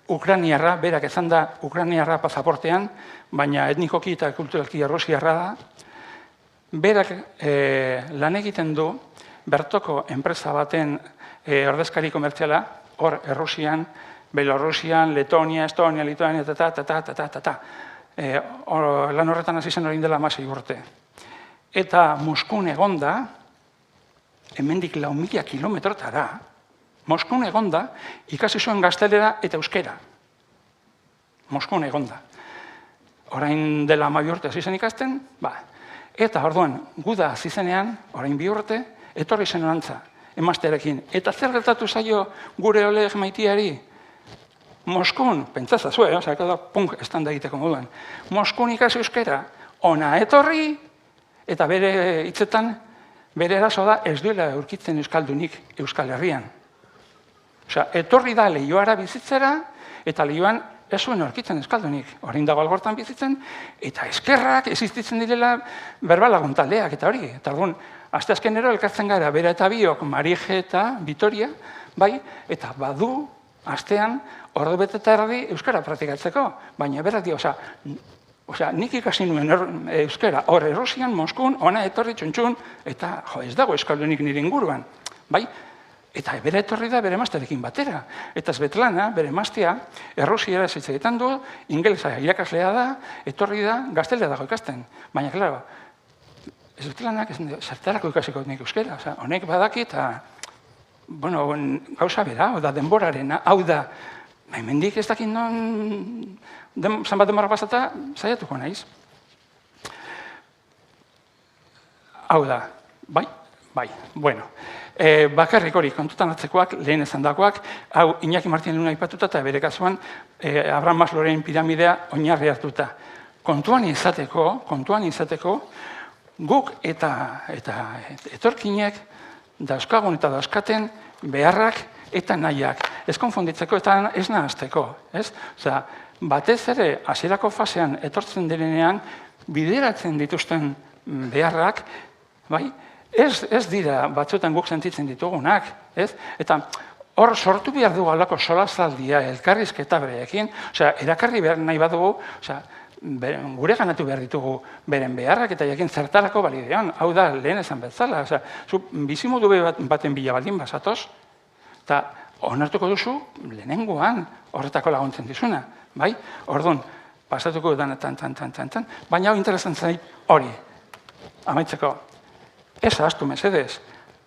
Ukraniarra, berak ezan da Ukraniarra pasaportean, baina etnikoki eta kulturalki errusiarra da. Berak lan egiten du, bertoko enpresa baten ordezkari komertziala, hor Errusian, Belorusian, Letonia, Estonia, Lituania, lan horretan hasi zen hori dela 16 urte. Eta Moskun egonda, hemendik 4.000 kilometrotara, Moskun egonda, ikasi zuen gaztelera eta euskera. Moskun egonda. Orain dela 12 urte hasi zen ikasten, eta orduan, guda hasi zenean, orain 2 urte, etorri zen orantza, emaztearekin. Eta zer gertatu zaio gure Oleg maitiari? Moskun, pentsazazue, punk estanda egiteko moduan, Moskun ikasi euskera, ona etorri, eta bere hitzetan, bere eraso da ez duela aurkitzen euskaldunik Euskal Herrian. Etorri da Leioara bizitzera, eta Leioan ez zuen aurkitzen euskaldunik. Orain dago Algortan bizitzen, eta eskerrak existitzen direla berbalagun taldeak, eta hori. Eta orduan, asteazkenero elkartzen gara, bera eta biok, Marije eta Vitoria, eta badu, astean, ordu bete eta erdi euskara praktikatzeko. Baina berak dio, nik ikasi nuen euskara, hor Errusian, Moskun, ona etorri txuntxun, eta ez dago euskaldunik nire inguruan. Eta bere etorri da bere emaztearekin batera. Eta Svetlana, bere emaztea, Errusiara hitz egiten du, ingelesa irakaslea da, etorri da, gaztelera dago ikasten. Baina, klaro, Svetlanak zertarako ikasiko nik euskera. Honek badaki eta, gauza bera, hau da denborarena, hau da, hemendik ez dakit non, zanbat denbora pasata, zaiatuko naiz. Hau da, bueno. Bakarrik hori, kontutan hartzekoak, lehen esandakoak, hau Iñaki Martin Luna aipatuta eta bere kasuan Abraham Masloren piramidea oinarri hartuta. Kontuan izateko, guk eta etorkinek dauzkagun eta dauzkaten beharrak eta nahiak. Ez konfonditzeko eta ez nahazteko. Batez ere, hasierako fasean etortzen direnean, bideratzen dituzten beharrak, ez dira batzuetan guk sentitzen ditugunak, eta hor sortu behar dugu alako solazaldia elkarrizketa bereekin, erakarri behar nahi badugu, gure ganatu behar ditugu beren beharrak eta jakin zertarako balidean, hau da lehen esan bezala, bizimodu baten bila baldin bazatoz, eta onartuko duzu lehenengoan horretako laguntzen dizuna, orduan, pasatuko dan, baina hau interesan zait hori, amaitzeko. Ez ahaztu, mesedez.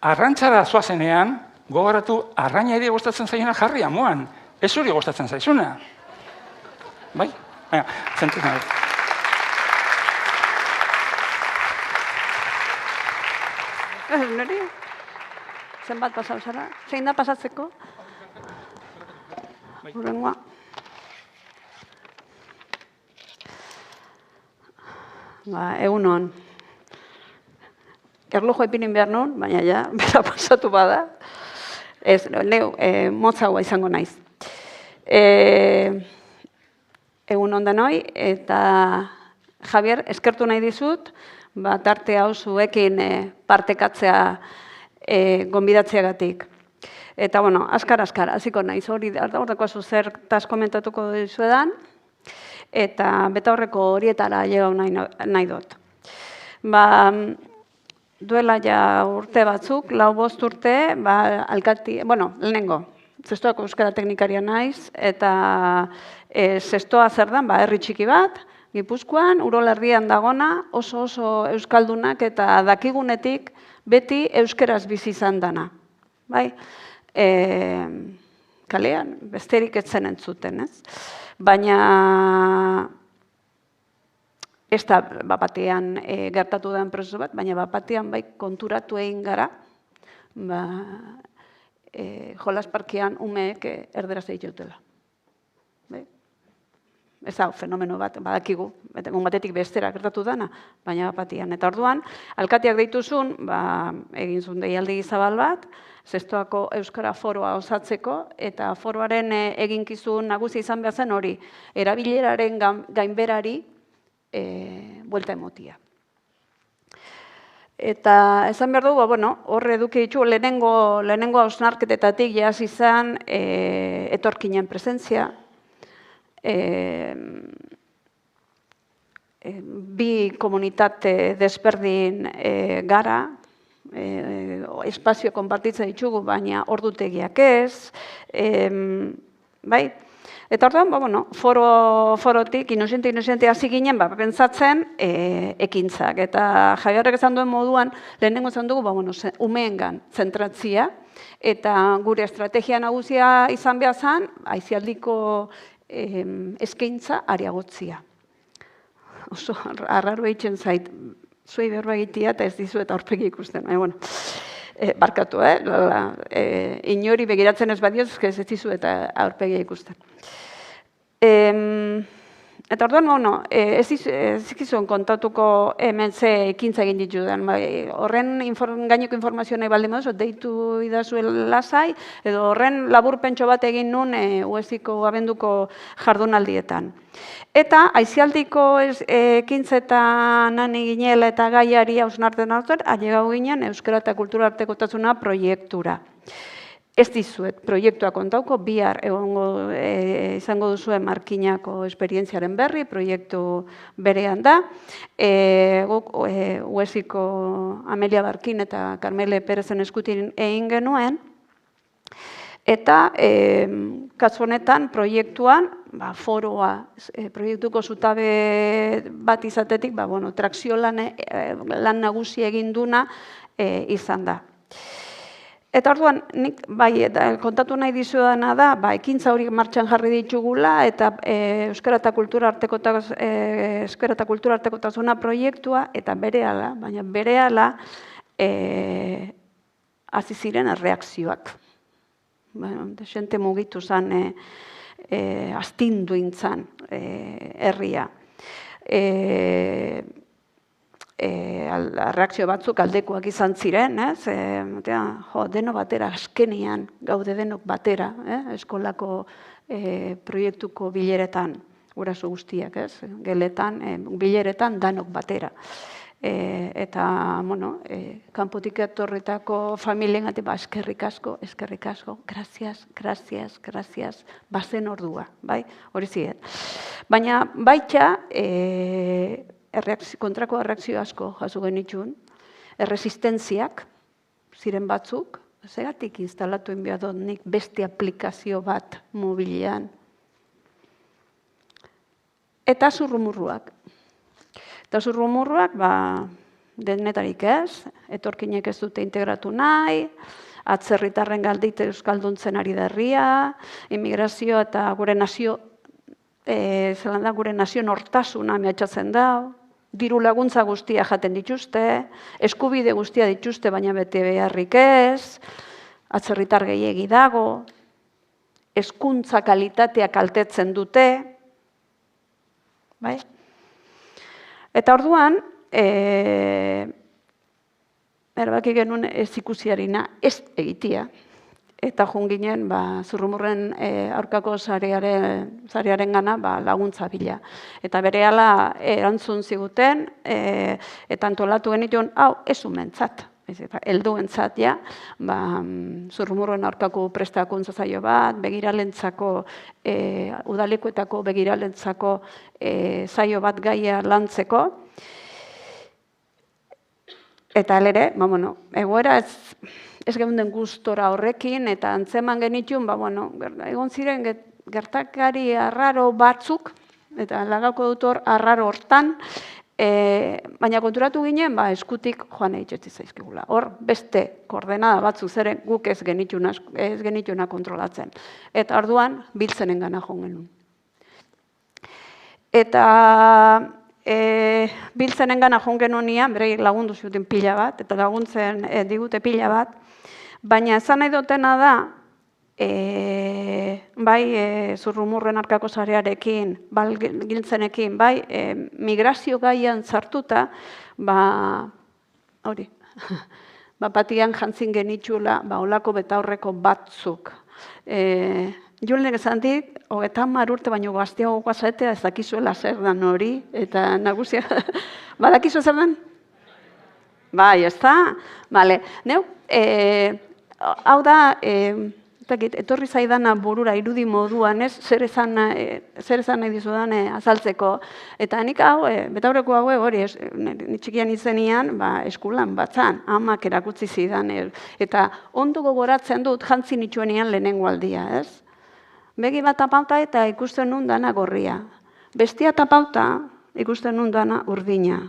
Arrantzara zoazenean, gogoratu, arraina ere gustatzen zaiona jarri amuan. Ez zuri gustatzen zaizuna. Baina, zentzen nahi. Nori? Zenbat pasau zara? Zein da pasatzeko? Hurrengoa. Egun hon. Erlojo ipinin behar non, baina ja, bera pasatu bada. Ez, motzagoa izango naiz. Egun ondanoi, eta Javier, eskertu nahi dizut, tarte hau zuekin partekatzea gonbidatzeagatik. Eta, bueno, askar, hasiko naiz, hori horreko zertaz komentatuko dizuedan, eta beta horreko horietara llegau nahi dut. Duela ja urte batzuk, 4-5 urte, lehenengo, zestoako euskara teknikaria naiz, eta zestoa zer dan, herri txiki bat, Gipuzkoan, Urolerrian dagona, oso euskaldunak eta dakigunetik beti euskeraz bizi izan dana. Kalean, besterik etzen entzuten, ez? Baina, ez da bapatean gertatu den prozesu bat, baina bapatean konturatu egin gara, jolasparkean umeek erderaz egiteutela. Ez hau, fenomeno bat, badakigu, egun batetik bestera gertatu dana, baina bapatean. Eta orduan, alkateak deituzun, egin zuen deialdi zabal bat, zestoako euskara foroa osatzeko, eta foroaren eginkizun nagusi izan behar zen hori, erabileraren gainberari buelta emotia. Eta esan behar dugu, horre eduki ditu, lehenengo hausnarketetatik jaz izan etorkinen presentzia, bi komunitate desberdin gara, espazio konpartitzen ditugu, baina ordutegiak ez, Eta orduan, forotik, inozente hasi ginen, pentsatzen ekintzak. Eta Javierrek esan duen moduan, lehenengo esan dugu, umeengan zentratzia, eta gure estrategia nagusia izan behar zen, aizialdiko eskaintza areagotzia. Oso arraro egiten zait, zuei berba egitea eta ez dizuet aurpegi ikusten. Barkatu, inori begiratzen ez badioz, ez dizuet aurpegi ikusten. Eta orduan, ez ikizuen kontatuko hemen ze ekintza egin ditudan. Horren gaineko informazioa nahi baldin modu, deitu idazuen lasai, edo horren laburpentxo bat egin nun UESiko abenduko jardunaldietan. Eta aizialdiko ekintzetan nani ginela eta gaiari hausnartzen hartzen, ailegau ginen Euskara eta Kultura Artekotasuna proiektura. Ez dizuet proiektua kontauko, bihar izango duzuen Markinako esperientziaren berri, proiektu berean da. Guk UESiko Amelia Barkin eta Carmele Perezen eskutin egin genuen. Eta kasu honetan proiektuan, foroa, proiektuko zutabe bat izatetik, trakzio lan nagusi egin duna izan da. Eta orduan, nik kontatu nahi dizuedana da, ekintza hori martxan jarri ditugula, eta Euskara eta Kultura Artekotasuna proiektua, eta berehala, baina berehala hasi ziren erreakzioak. Desente mugitu zen, astindu intzan herria. Reakzio batzuk aldekoak izan ziren, deno batera, azkenean gaude denok batera, eskolako proiektuko bileretan, guraso guztiak, geletan, bileretan danok batera. Eta, kanpotik etorritako familien gati, eskerrik asko, gracias, bazen ordua, hori ziren. Baina, baita, kontrako erreakzio asko jaso genitxun, erresistentziak ziren batzuk, zegatik instalatu enbiadot nik beste aplikazio bat mobilean. Eta zurrumurruak. Denetarik ez, etorkinek ez dute integratu nahi, atzerritarren galdite euskalduntzen ari da herria, immigrazio eta gure nazio, gure nazio nortasuna mehatxatzen da, diru laguntza guztia jaten dituzte, eskubide guztia dituzte, baina bete beharrik ez, atzerritar gehiegi dago, hezkuntza kalitatea kaltetzen dute, Eta orduan, erabaki genuen ez ikusiarina ez egitea, eta junginen zurrumurren aurkako sarearen gana laguntza bila. Eta berehala erantzun ziguten, eta antolatu genituen, hau, ez umentzat. Helduentzat ja, zurrumurren aurkako prestakuntza zaio bat, begiralentzako, udalekuetako begiralentzako zaio bat gaia lantzeko. Eta alere, egoera ez geunden gustora horrekin, eta antzeman genitun, egon ziren gertakari arraro batzuk, eta lagako dut hor arraro hortan, baina konturatu ginen, eskutik joan egitzetzi zaizkigula. Hor, beste koordenada batzuk zeren guk ez genituna kontrolatzen. Eta orduan, biltzenen gana joan genuen. Eta biltzenen gana joan genunean, bere lagundu zuten pila bat, eta laguntzen digute pila bat, baina esan nahi dutena da, zurrumurren aurkako sarearekin, giltzenekin, migrazio gaian sartuta, hori, batian jantzin genitxula, olako betaurreko batzuk. Julenek esan dit, 30 urte baino gazteago guazatea ez dakizuela zer dan hori, eta nagusia, badakizu zer dan? Bai, ez da? Bale, neu, hau da, etorri zaidana burura irudi moduan, ez, zer esan nahi dizudan azaltzeko. Eta nik hau, betaurreko hau hori, txikian izenian, eskulan batzan, amak erakutsi zidan. Eta ondo gogoratzen dut jantzi nitsuenean lehenengo aldia, ez? Begi bat tapauta eta ikusten nun dana gorria. Bestia tapauta ikusten nun dana urdina.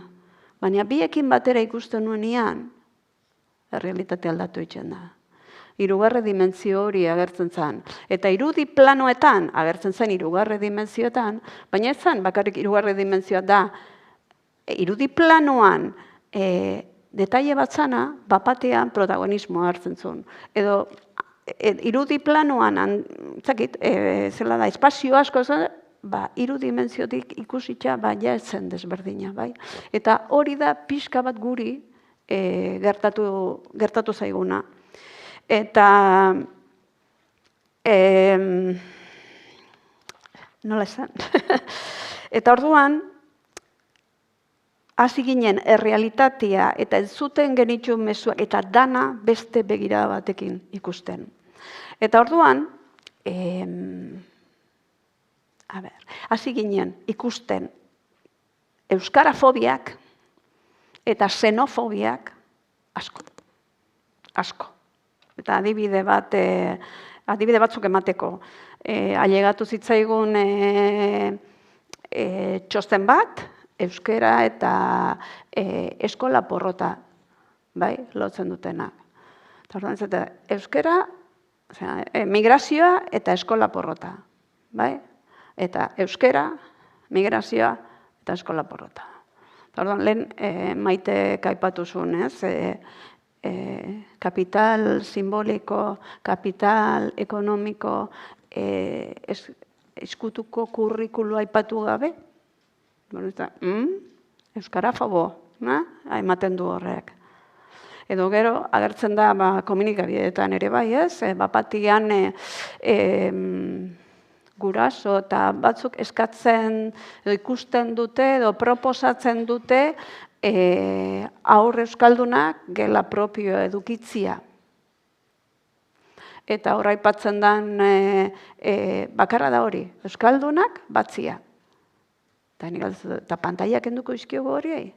Baina biekin batera ikusten nuenean, errealitate aldatu itxen da. Hirugarre dimentsio hori agertzen zen. Eta irudi planoetan agertzen zen hirugarre dimentsioetan, baina ez zen bakarrik hirugarre dimentsioa da. Irudi planoan detaile bat zana, bapatean protagonismoa hartzen zuen. Edo irudi planoan, zela da, espazio asko zen, hiru dimentsiotik ikusitza, ja ez zen desberdina, bai. Eta hori da pixka bat guri gertatu zaiguna. Eta, nola esan? Eta orduan, hasi ginen errealitatea eta entzuten genituen mezuak eta dana beste begirada batekin ikusten. Eta orduan, hasi ginen ikusten euskarafobiak eta xenofobiak asko. Eta adibide batzuk emateko. Ailegatu zitzaigun txosten bat, euskara eta eskola porrota, lotzen dutenak. Euskara, migrazioa eta eskola porrota. Eta euskara, migrazioa eta eskola porrota. Lehen maite kaipatu zuen, kapital simboliko, kapital ekonomiko, eskutuko kurrikulua aipatu gabe, euskarafobo, ematen du horrek. Edo gero, agertzen da komunikabideetan ere bai, ez? Bapatian guraso eta batzuk eskatzen, edo ikusten dute, edo proposatzen dute, aur euskaldunak gela propio edukitzia. Eta hor aipatzen den bakarra da hori, euskaldunak batzia. Eta pantaiak enduko izkiogo horiei?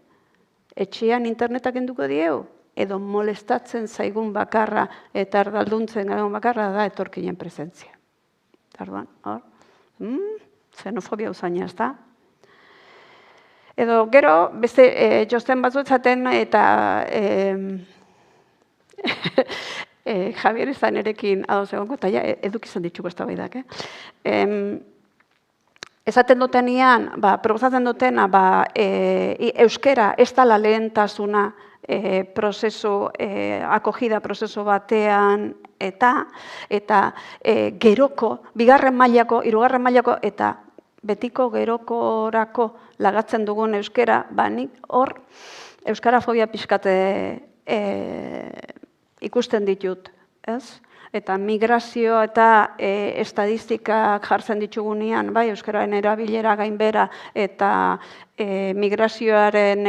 Etxean internetak enduko dieu? Edo molestatzen zaigun bakarra eta erdalduntzen gaigun bakarra da etorkinen presentzia. Tarduan, hor, xenofobia usaina ez da. Edo gero, beste txosten batzuetzaten eta Javier Izanerekin adoz egongo, eta edukizan dituko ez da baidak. Esaten dutenean, proposatzen dutena, euskera ez dela lehentasuna akogida prozesu batean eta geroko, bigarren mailako, hirugarren mailako eta betiko gerokorako lagatzen dugun euskera, nik hor euskarafobia pixkate ikusten ditut, ez? eta migrazio eta estadistikak jartzen ditugunean, bai, euskararen erabilera gainbera eta migrazioaren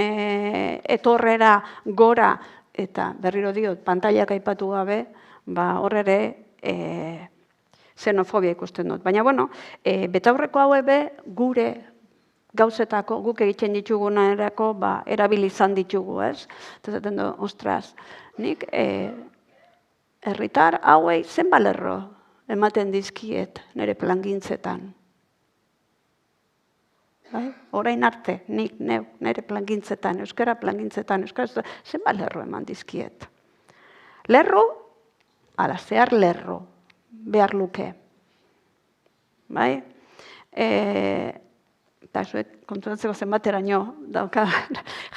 etorrera gora, eta berriro diot, pantailak aipatu gabe, hor ere xenofobia ikusten dut. Baina, bueno, betaurreko hau gure gauzetako, guk egiten ditugunerako, erabili izan ditugu, ez? Eta zaten du, ostras, nik herritar hauei zenbat lerro ematen dizkiet nire plangintzetan. Orain arte, nik nire plangintzetan, euskara plangintzetan, zenbat lerro eman dizkiet. Lerro, ala zehar lerro, behar luke. Bai? Eta zuek konturatzeko zenbateraino dauka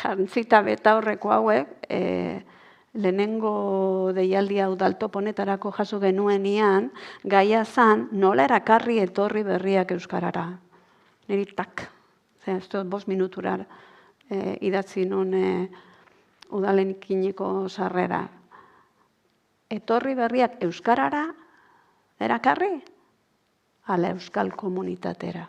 jantzita betaurreko hauek, lehenengo deialdia udaltop honetarako jaso genuenean, gaia zan nola erakarri etorri berriak euskarara. Niri tak, ez dut 5 minutura idatzi nun udalekineko sarrera. Etorri berriak euskarara erakarri, ala euskal komunitatera.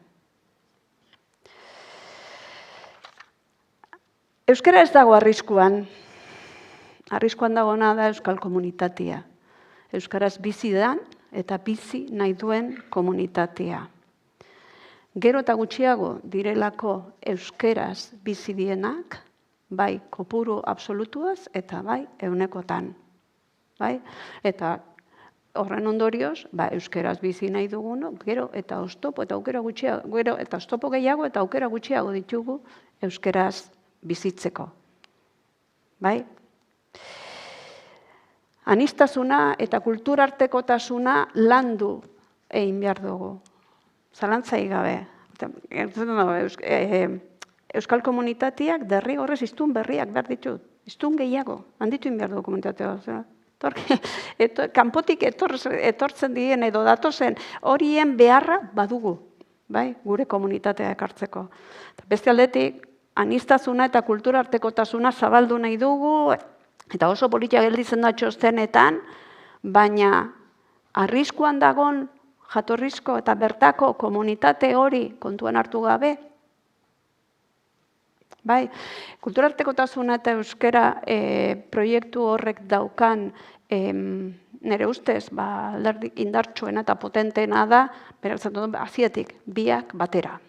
Euskara ez dago arriskuan. Arriskuan dagoena da euskal komunitatea. Euskaraz bizi dan eta bizi nahi duen komunitatea. Gero eta gutxiago direlako euskeraz bizi dienak, bai kopuru absolutuaz eta bai eunekotan. Bai? Eta horren ondorioz, euskeraz bizi nahi dugun, gero eta oztopo eta aukera gutxiago, gero eta oztopo gehiago eta aukera gutxiago ditugu euskeraz bizitzeko. Bai? Aniztasuna eta kulturartekotasuna landu egin behar dugu. Zalantzai gabe. Euskal komunitateak derrigorrez hiztun berriak behar ditut. Hiztun gehiago. Handitu egin behar dugu komunitatea. Kanpotik etortzen diren edo datozen horien beharra badugu. Gure komunitatea ekartzeko. Beste aldetik, aniztasuna eta kulturartekotasuna zabaldu nahi dugu, eta oso politia gelditzen da txostenetan, baina arriskuan dagon jatorrizko eta bertako komunitate hori kontuan hartu gabe. Kulturartekotasuna eta euskara proiektu horrek daukan nire ustez indartsuena eta potenteena da, beratzen dut, azietik, biak batera.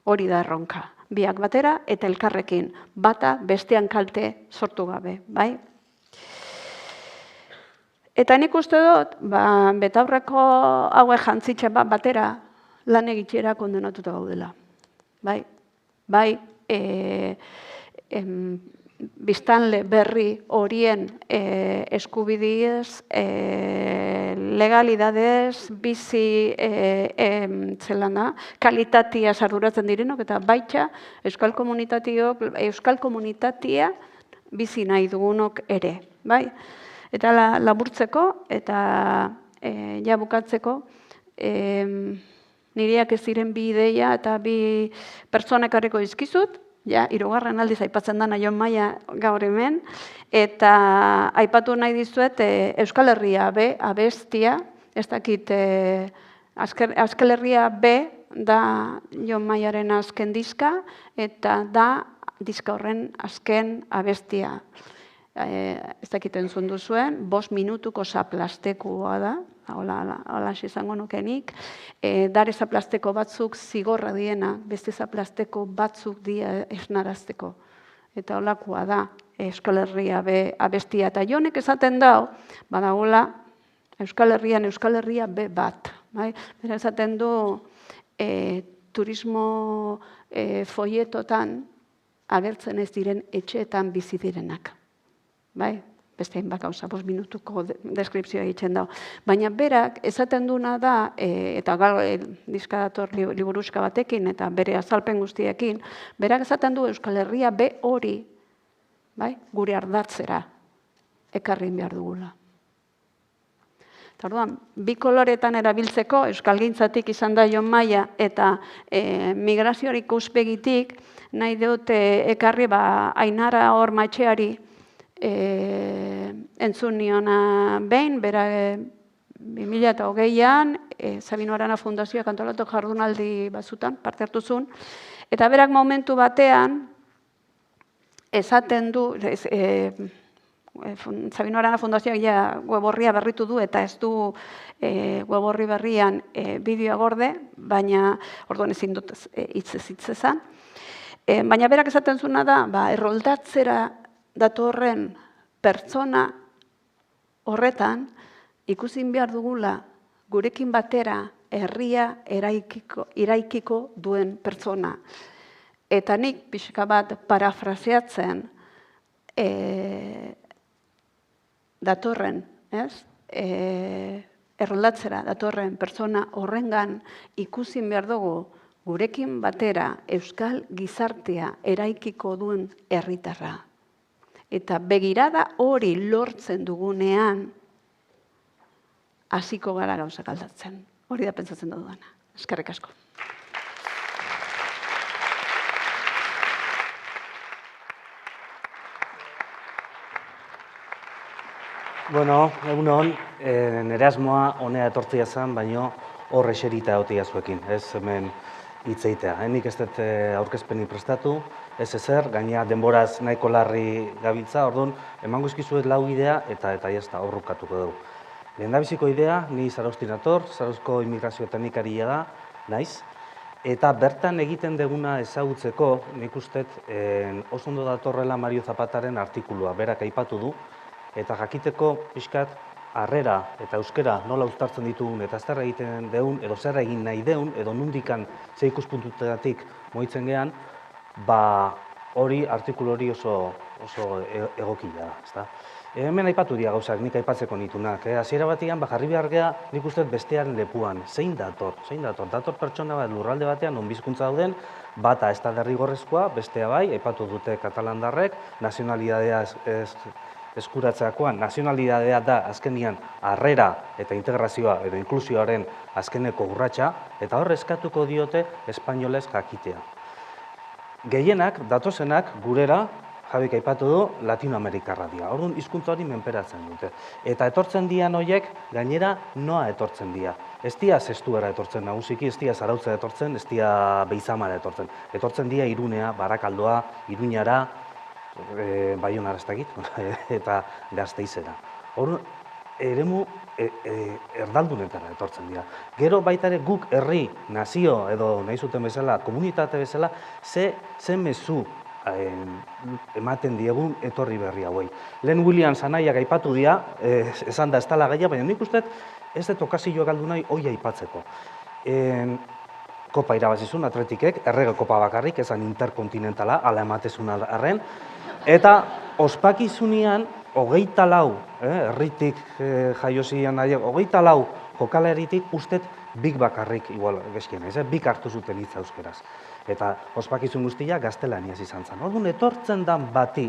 Hori da erronka. Biak batera eta elkarrekin. Bata bestean kalte sortu gabe. Eta nik uste dut, betaurreko haue jantzitxe batera lan egitxera kondenatuta gaudela. Biztanle berri horien eskubidiez, legalidadez, bizi kalitatea arduratzen direnok, eta baita euskal komunitatea bizi nahi dugunok ere. Eta laburtzeko eta bukatzeko, nireak ez ziren bi ideia eta bi pertsonak harriko dizkizut, hirugarren aldiz aipatzen da Jon Maia gaur hemen, eta aipatu nahi dizuet Euskal Herria B abestia, ez dakit Euskal Herria B da Jon Maiaren azken diska, eta da diska horren azken abestia. Ez dakit entzun duzuen, 5 minutuko zaplastekua da, hola izango nukenik, dare zaplasteko batzuk zigorra diena, beste zaplasteko batzuk dia esnarazteko. Eta holakoa da Euskal Herria B abestia. Eta Jonek esaten dau, badagoela Euskal Herria B bat. Bera esaten du turismo foietotan agertzen ez diren etxeetan bizi direnak. Beste hainbat gauza, 5 minutuko deskripzioa egiten dago. Baina berak esaten duna da, eta diska dator liburuxka batekin eta bere azalpen guztiekin, berak esaten du Euskal Herria B hori, gure ardatzera ekarri behar dugula. Eta orduan, bi koloretan erabiltzeko, euskalgintzatik izan da Jon Maia eta migraziorik uspegitik, nahi dute ekarri Ainara Hor Matxeari entzun niona behin, bera 2008an, Sabino Arana Fundazioak antolatu jardunaldi batzutan, parte hartu zuen, eta berak momentu batean, esaten du, Sabino Arana Fundazioak ja web orria berritu du, eta ez du web orri berrian bideoa gorde, baina orduan ezin dut hitzezan. Baina berak esaten zuena da, erroldatzera datorren pertsona horretan, ikusin behar dugula gurekin batera herria eraikiko duen pertsona. Eta nik pixka bat parafraseatzen datorren, erroldatzera datorren pertsona horrengan ikusin behar dugu gurekin batera euskal gizartea eraikiko duen herritarra. Eta begirada hori lortzen dugunean, hasiko gara gauzak aldatzen. Hori da pentsatzen dudana. Eskerrik asko. Bueno, egunon, nire asmoa honea etortzia zen, baino hor eserita egotia zuekin, ez hemen hitzeitea. Nik ez dut aurkezpenik prestatu, ez ezer, gainea denboraz nahiko larri gabiltza, orduan, emango izkizuet lau idea eta jazta horrukatuko dugu. Lehendabiziko idea, ni Zarauzti nator, Zarauzko immigrazio teknikaria da, naiz, eta bertan egiten deguna ezagutzeko, nik uste oso ondo datorrela Mario Zapataren artikulua, berak aipatu du, eta jakiteko pixkat harrera eta euskera nola uztartzen ditugun eta zer egiten deun, edo zer egin nahi deun, edo nundikan ze ikuspuntutatik moitzen gehan, hori artikulu hori oso egokia da, ezta? Hemen aipatu dira gauzak, nik aipatzeko nitunak. Hasiera batean, jarri behar geha, nik uste bestearen lepuan. Zein dator? Dator pertsona bat lurralde batean, non bizkuntza dauden, bata ez da derrigorrezkoa, bestea bai, aipatu dute katalandarrek, nazionalidadea eskuratzeakoan, nazionalidadea da azkenian harrera eta integrazioa edo inklusioaren azkeneko urratsa, eta hor eskatuko diote espainolez jakitea. Gehienak, datozenak, gurera, Jabik aipatu du, Latinoamerikarra dira. Orduan, hizkuntza hori menperatzen dute. Eta etortzen dian horiek, gainera, noa etortzen dira. Ez dia zestuera etortzen nagusiki, ez dia Zarautzea etortzen, ez dia Beizamara etortzen. Etortzen dira Irunea, Barakaldoa, Iruñara, Baionara ez dakit, eta Gasteizera. Orduan, eremu erdaldunetara etortzen dira. Gero baita ere guk herri, nazio, edo nahi zuten bezala, komunitate bezala, ze mezu ematen diegun etorri berri hauei. Lehen William Zanaiak aipatu dira, esan da ez dela gaia, baina nik uste ez dut okazioa galdu nahi hoi aipatzeko. Kopa irabazizun atletikek, errege kopa bakarrik, esan interkontinentala, ala ematezun arren, eta ospakizunean, 24, herritik jaiosian nahi, 24 jokaleritik ustet bik bakarrik, igual gezkien ez, bik hartu zuten hitza euskeraz. Eta ospakizun guztia gaztelaniaz izan zen. Orduan etortzen dan bati,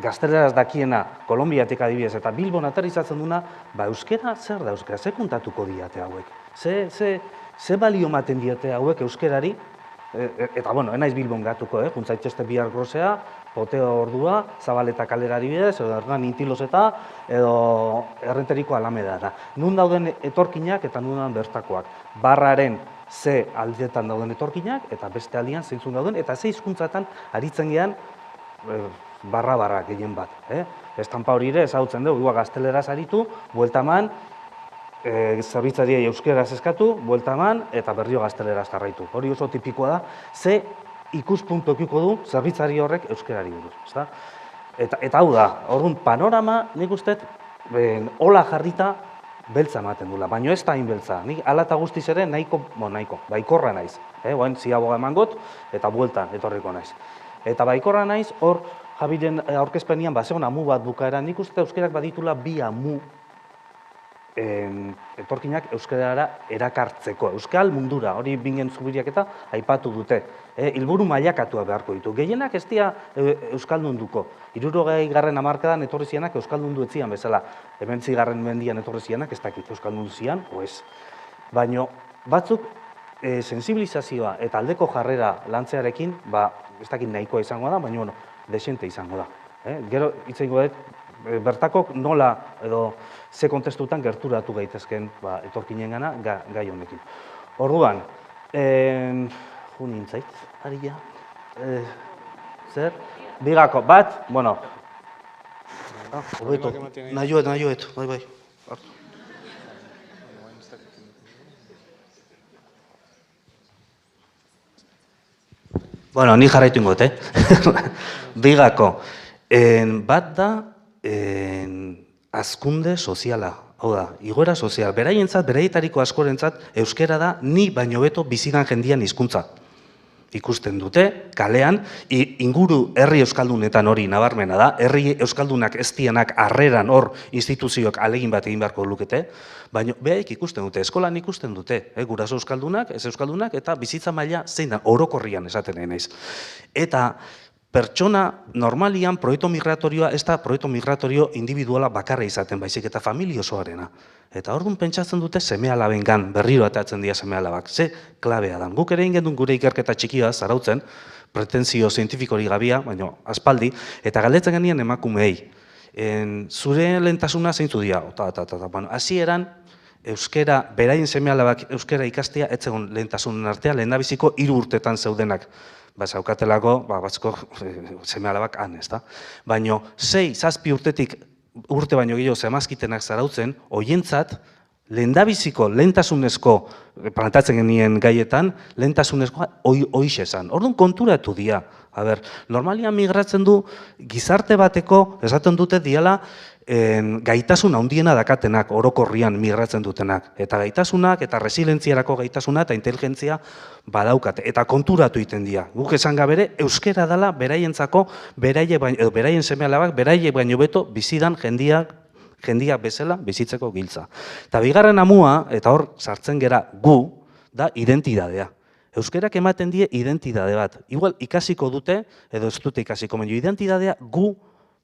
gazteleraz dakiena Kolonbiatik adibidez eta Bilbon aterrizatzen duna, euskera zer da euskera, ze kontatuko diate hauek? Ze balio ematen diate hauek euskerari? Eta, bueno, enaiz Bilbon gatuko, juntzaitxeste bihar grosea, poteo ordua, Zabaleta kalera adibidez, edo Hernán Intiloseta, edo Errenteriko Alameda da. Nun dauden etorkinak eta nun dauden bertakoak. Barraren ze aldeetan dauden etorkinak, eta beste aldian zeintzun dauden, eta ze hizkuntzatan aritzen gehan barra gehien bat. Estampa hori ere ezagutzen dugu, gazteleraz aritu, bueltaman, zerbitzariei euskeraz eskatu, bueltaman, eta berrio gazteleraz jarraitu. Hori oso tipikoa da, ze ikuspuntu ekiko du zerbitzari horrek euskerari buruz. Eta hau da, orduan panorama nik uste hola jarrita beltza ematen dula, baina ez da hain beltza. Nik ala eta guztiz ere nahiko, baikorra naiz. Oain ziaboga emangot eta bueltan etorriko naiz. Eta baikorra naiz, hor Jabiren aurkezpenian bazegon amu bat bukaera, nik uste euskerak baditula bi amu etorkinak euskarara erakartzeko. Euskal mundura, hori bingen zubiriak eta aipatu dute. Helburu mailakatua beharko ditu. Gehienak ez dira euskaldunduko. 60. hamarkadan etorri zianak euskaldundu etzian bezala. 20. mendian etorri zianak ez dakit euskaldundu zian, oez. Baina batzuk sensibilizazioa eta aldeko jarrera lantzearekin, ez dakit nahikoa izango da, baina desente izango da. Gero, hitz egingo dut, bertakok nola edo ze kontestutan gerturatu gaitezken etorkinengana gai honekin. Orduan, jo nintzait, haria, zer? Bigako, bat, bueno, hobeto, nahioet, bai. Bueno, ni jarraitu ingot, Bigako, bat da hazkunde soziala, hau da, igoera sozial. Beraientzat, beraietariko askorentzat, euskera da ni baino beto bizidan jendian hizkuntza. Ikusten dute, kalean, inguru herri euskaldunetan hori nabarmena da, herri euskaldunak ez dianak harreran hor instituzioak alegin bat egin beharko lukete, baina behaik ikusten dute, eskolan ikusten dute, guraso euskaldunak, ez euskaldunak, eta bizitza maila zein da, orokorrian esaten nahi naiz. Eta pertsona normalian proiektu migratorioa ez da proiektu migratorio individuala bakarra izaten, baizik eta familia osoarena. Eta orduan pentsatzen dute seme-alabengan, berriro atatzen dira seme-alabak. Ze klabea da. Guk ere ingedun gure ikerketa txikia zarautzen, pretensio zientifikori gabia, baina aspaldi, eta galdetzen genien emakumeei. Zure lehentasuna zeintzu dira? Hasieran, euskera, beraien seme-alabak euskera ikastea, ez zegoen lehentasunen artean, lehendabiziko 3 urtetan zeudenak. Zaukatelako, batzko seme-alabak han, ez da? Baina 6-7 urte baino gehiago zemazkitenak zarautzen, hoientzat, lehendabiziko, lehentasunezko, plantatzen genien gaietan, lehentasunezkoa hoixe esan. Orduan konturatu dira. Normalian migratzen du, gizarte bateko, esaten dute diala, gaitasun handiena dakatenak, orokorrian migratzen dutenak. Eta gaitasunak, eta resilientziarako gaitasuna, eta inteligentzia badaukate. Eta konturatu egiten dira. Guk esan gabere, euskera dela beraientzako, beraien seme-alabak, beraiek baino beto, bizidan jendiak bezala bizitzeko giltza. Eta bigarren amua, eta hor sartzen gera gu, da identidadea. Euskerak ematen die identidade bat. Igual ikasiko dute, edo ez dute ikasiko, baina identidadea gu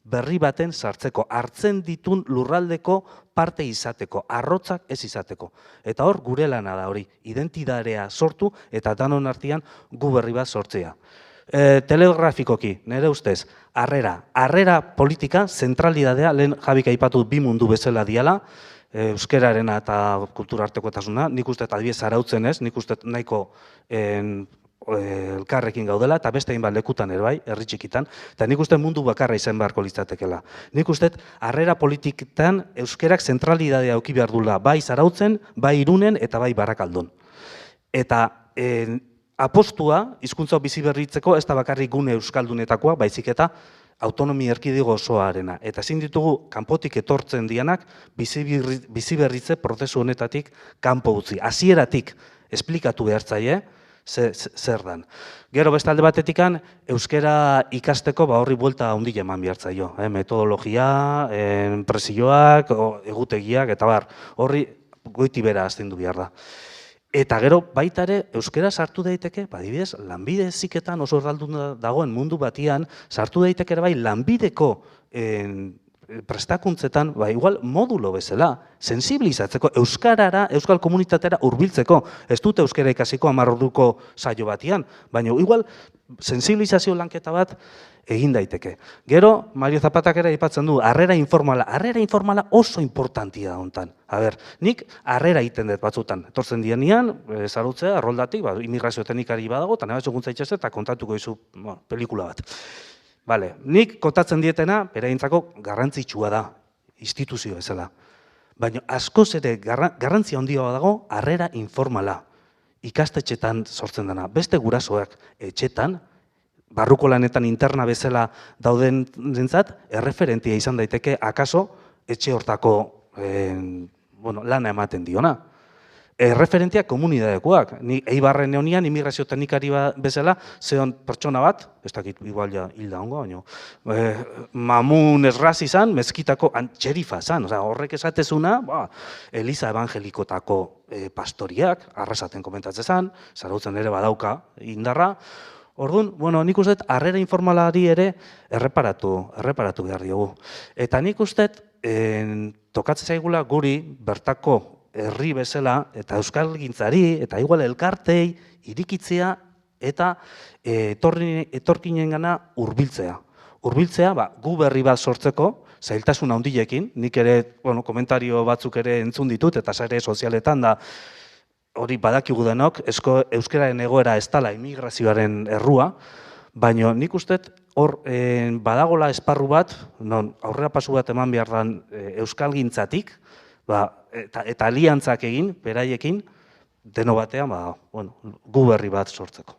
berri baten sartzeko, hartzen ditun lurraldeko parte izateko, arrotzak ez izateko. Eta hor gure lana da hori, identidadea sortu eta danon artean gu berri bat sortzea. Telegrafikoki, nire ustez, harrera politika, zentralidadea, lehen Jabik aipatu 2 mundu bezala diala, euskerarena eta kulturartekotasuna, nik uste adibidez arautzen ez, nik uste nahiko elkarrekin gaudela, eta beste hainbat lekutan ere bai, herri txikitan, eta nik uste mundu bakarra izan beharko litzatekeela. Nik uste harrera politiketan euskerak zentralidadea eduki behar duela, bai Zarautzen, bai Irunen eta bai Barakaldon. Eta apostua, hizkuntza bizi berritzeko, ez da bakarrik gune euskaldunetakoa, baizik eta autonomia erkidego osoarena. Eta ezin ditugu kanpotik etortzen dianak bizi berritze prozesu honetatik kanpo utzi. Hasieratik esplikatu behar zaie, zer dan. Gero beste alde batetikan, euskera ikasteko horri buelta handia eman behar zaio. Metodologia, presioak, egutegiak, eta bar, horri goiti bera astindu behar da. Eta gero baita ere, euskera sartu daiteke, adibidez, lanbide heziketan oso erraldun dagoen mundu batian, sartu daiteke ere bai lanbideko prestakuntzetan, igual modulo bezala, sensibilizatzeko, euskarara, euskal komunitatera hurbiltzeko, ez dute euskara ikasiko 10 orduko saio batian, baina igual sensibilizazio lanketa bat egin daiteke. Gero, Mario Zapatak ere aipatzen du, harrera informala oso importantia da hontan. Nik harrera egiten dut batzutan, etortzen dienean, Zarautzea, Arroldatik, immigrazio teknikari badago, eta nahi batzukuntza itxaste, eta kontatuko izu pelikula bat. Nik kontatzen dietena, beraientzako garrantzitsua da, instituzio bezala. Baina askoz ere garrantzia handia dago harrera informala. Ikastetxetan sortzen dena. Beste gurasoak etxetan, barruko lanetan interna bezala dauden dintzat, erreferentia izan daiteke, akaso, etxe hortako lana ematen diona. Referentia komunidadekoak. Ni Eibarren neonian, immigrazio teknikari bezala, zeon pertsona bat, ez dakit igual ja hilda hongo, baina, Mamun Esraz izan, mezkitako txerifa zan, horrek esatezuna, Eliza Evangelikotako pastoriak, arrasaten komentatzen zan, Zarautzen ere badauka indarra. Orduan, nik uste harrera informalari ere erreparatu behar diogu. Eta nik uste tokatzen zaigula guri bertako herri bezala, eta euskalgintzari, eta igual elkartei, irikitzea, eta etorkinengana hurbiltzea. hurbiltzea, gu berri bat sortzeko, zailtasun handiekin, nik ere, komentario batzuk ere entzun ditut, eta sare sozialetan da, hori badakigu denok, euskararen egoera ez dela immigrazioaren errua, baina nik uste hor badagola esparru bat, non aurrera pasu bat eman behar den euskalgintzatik, eta aliantzak egin, beraiekin, deno batean, gu berri bat sortzeko.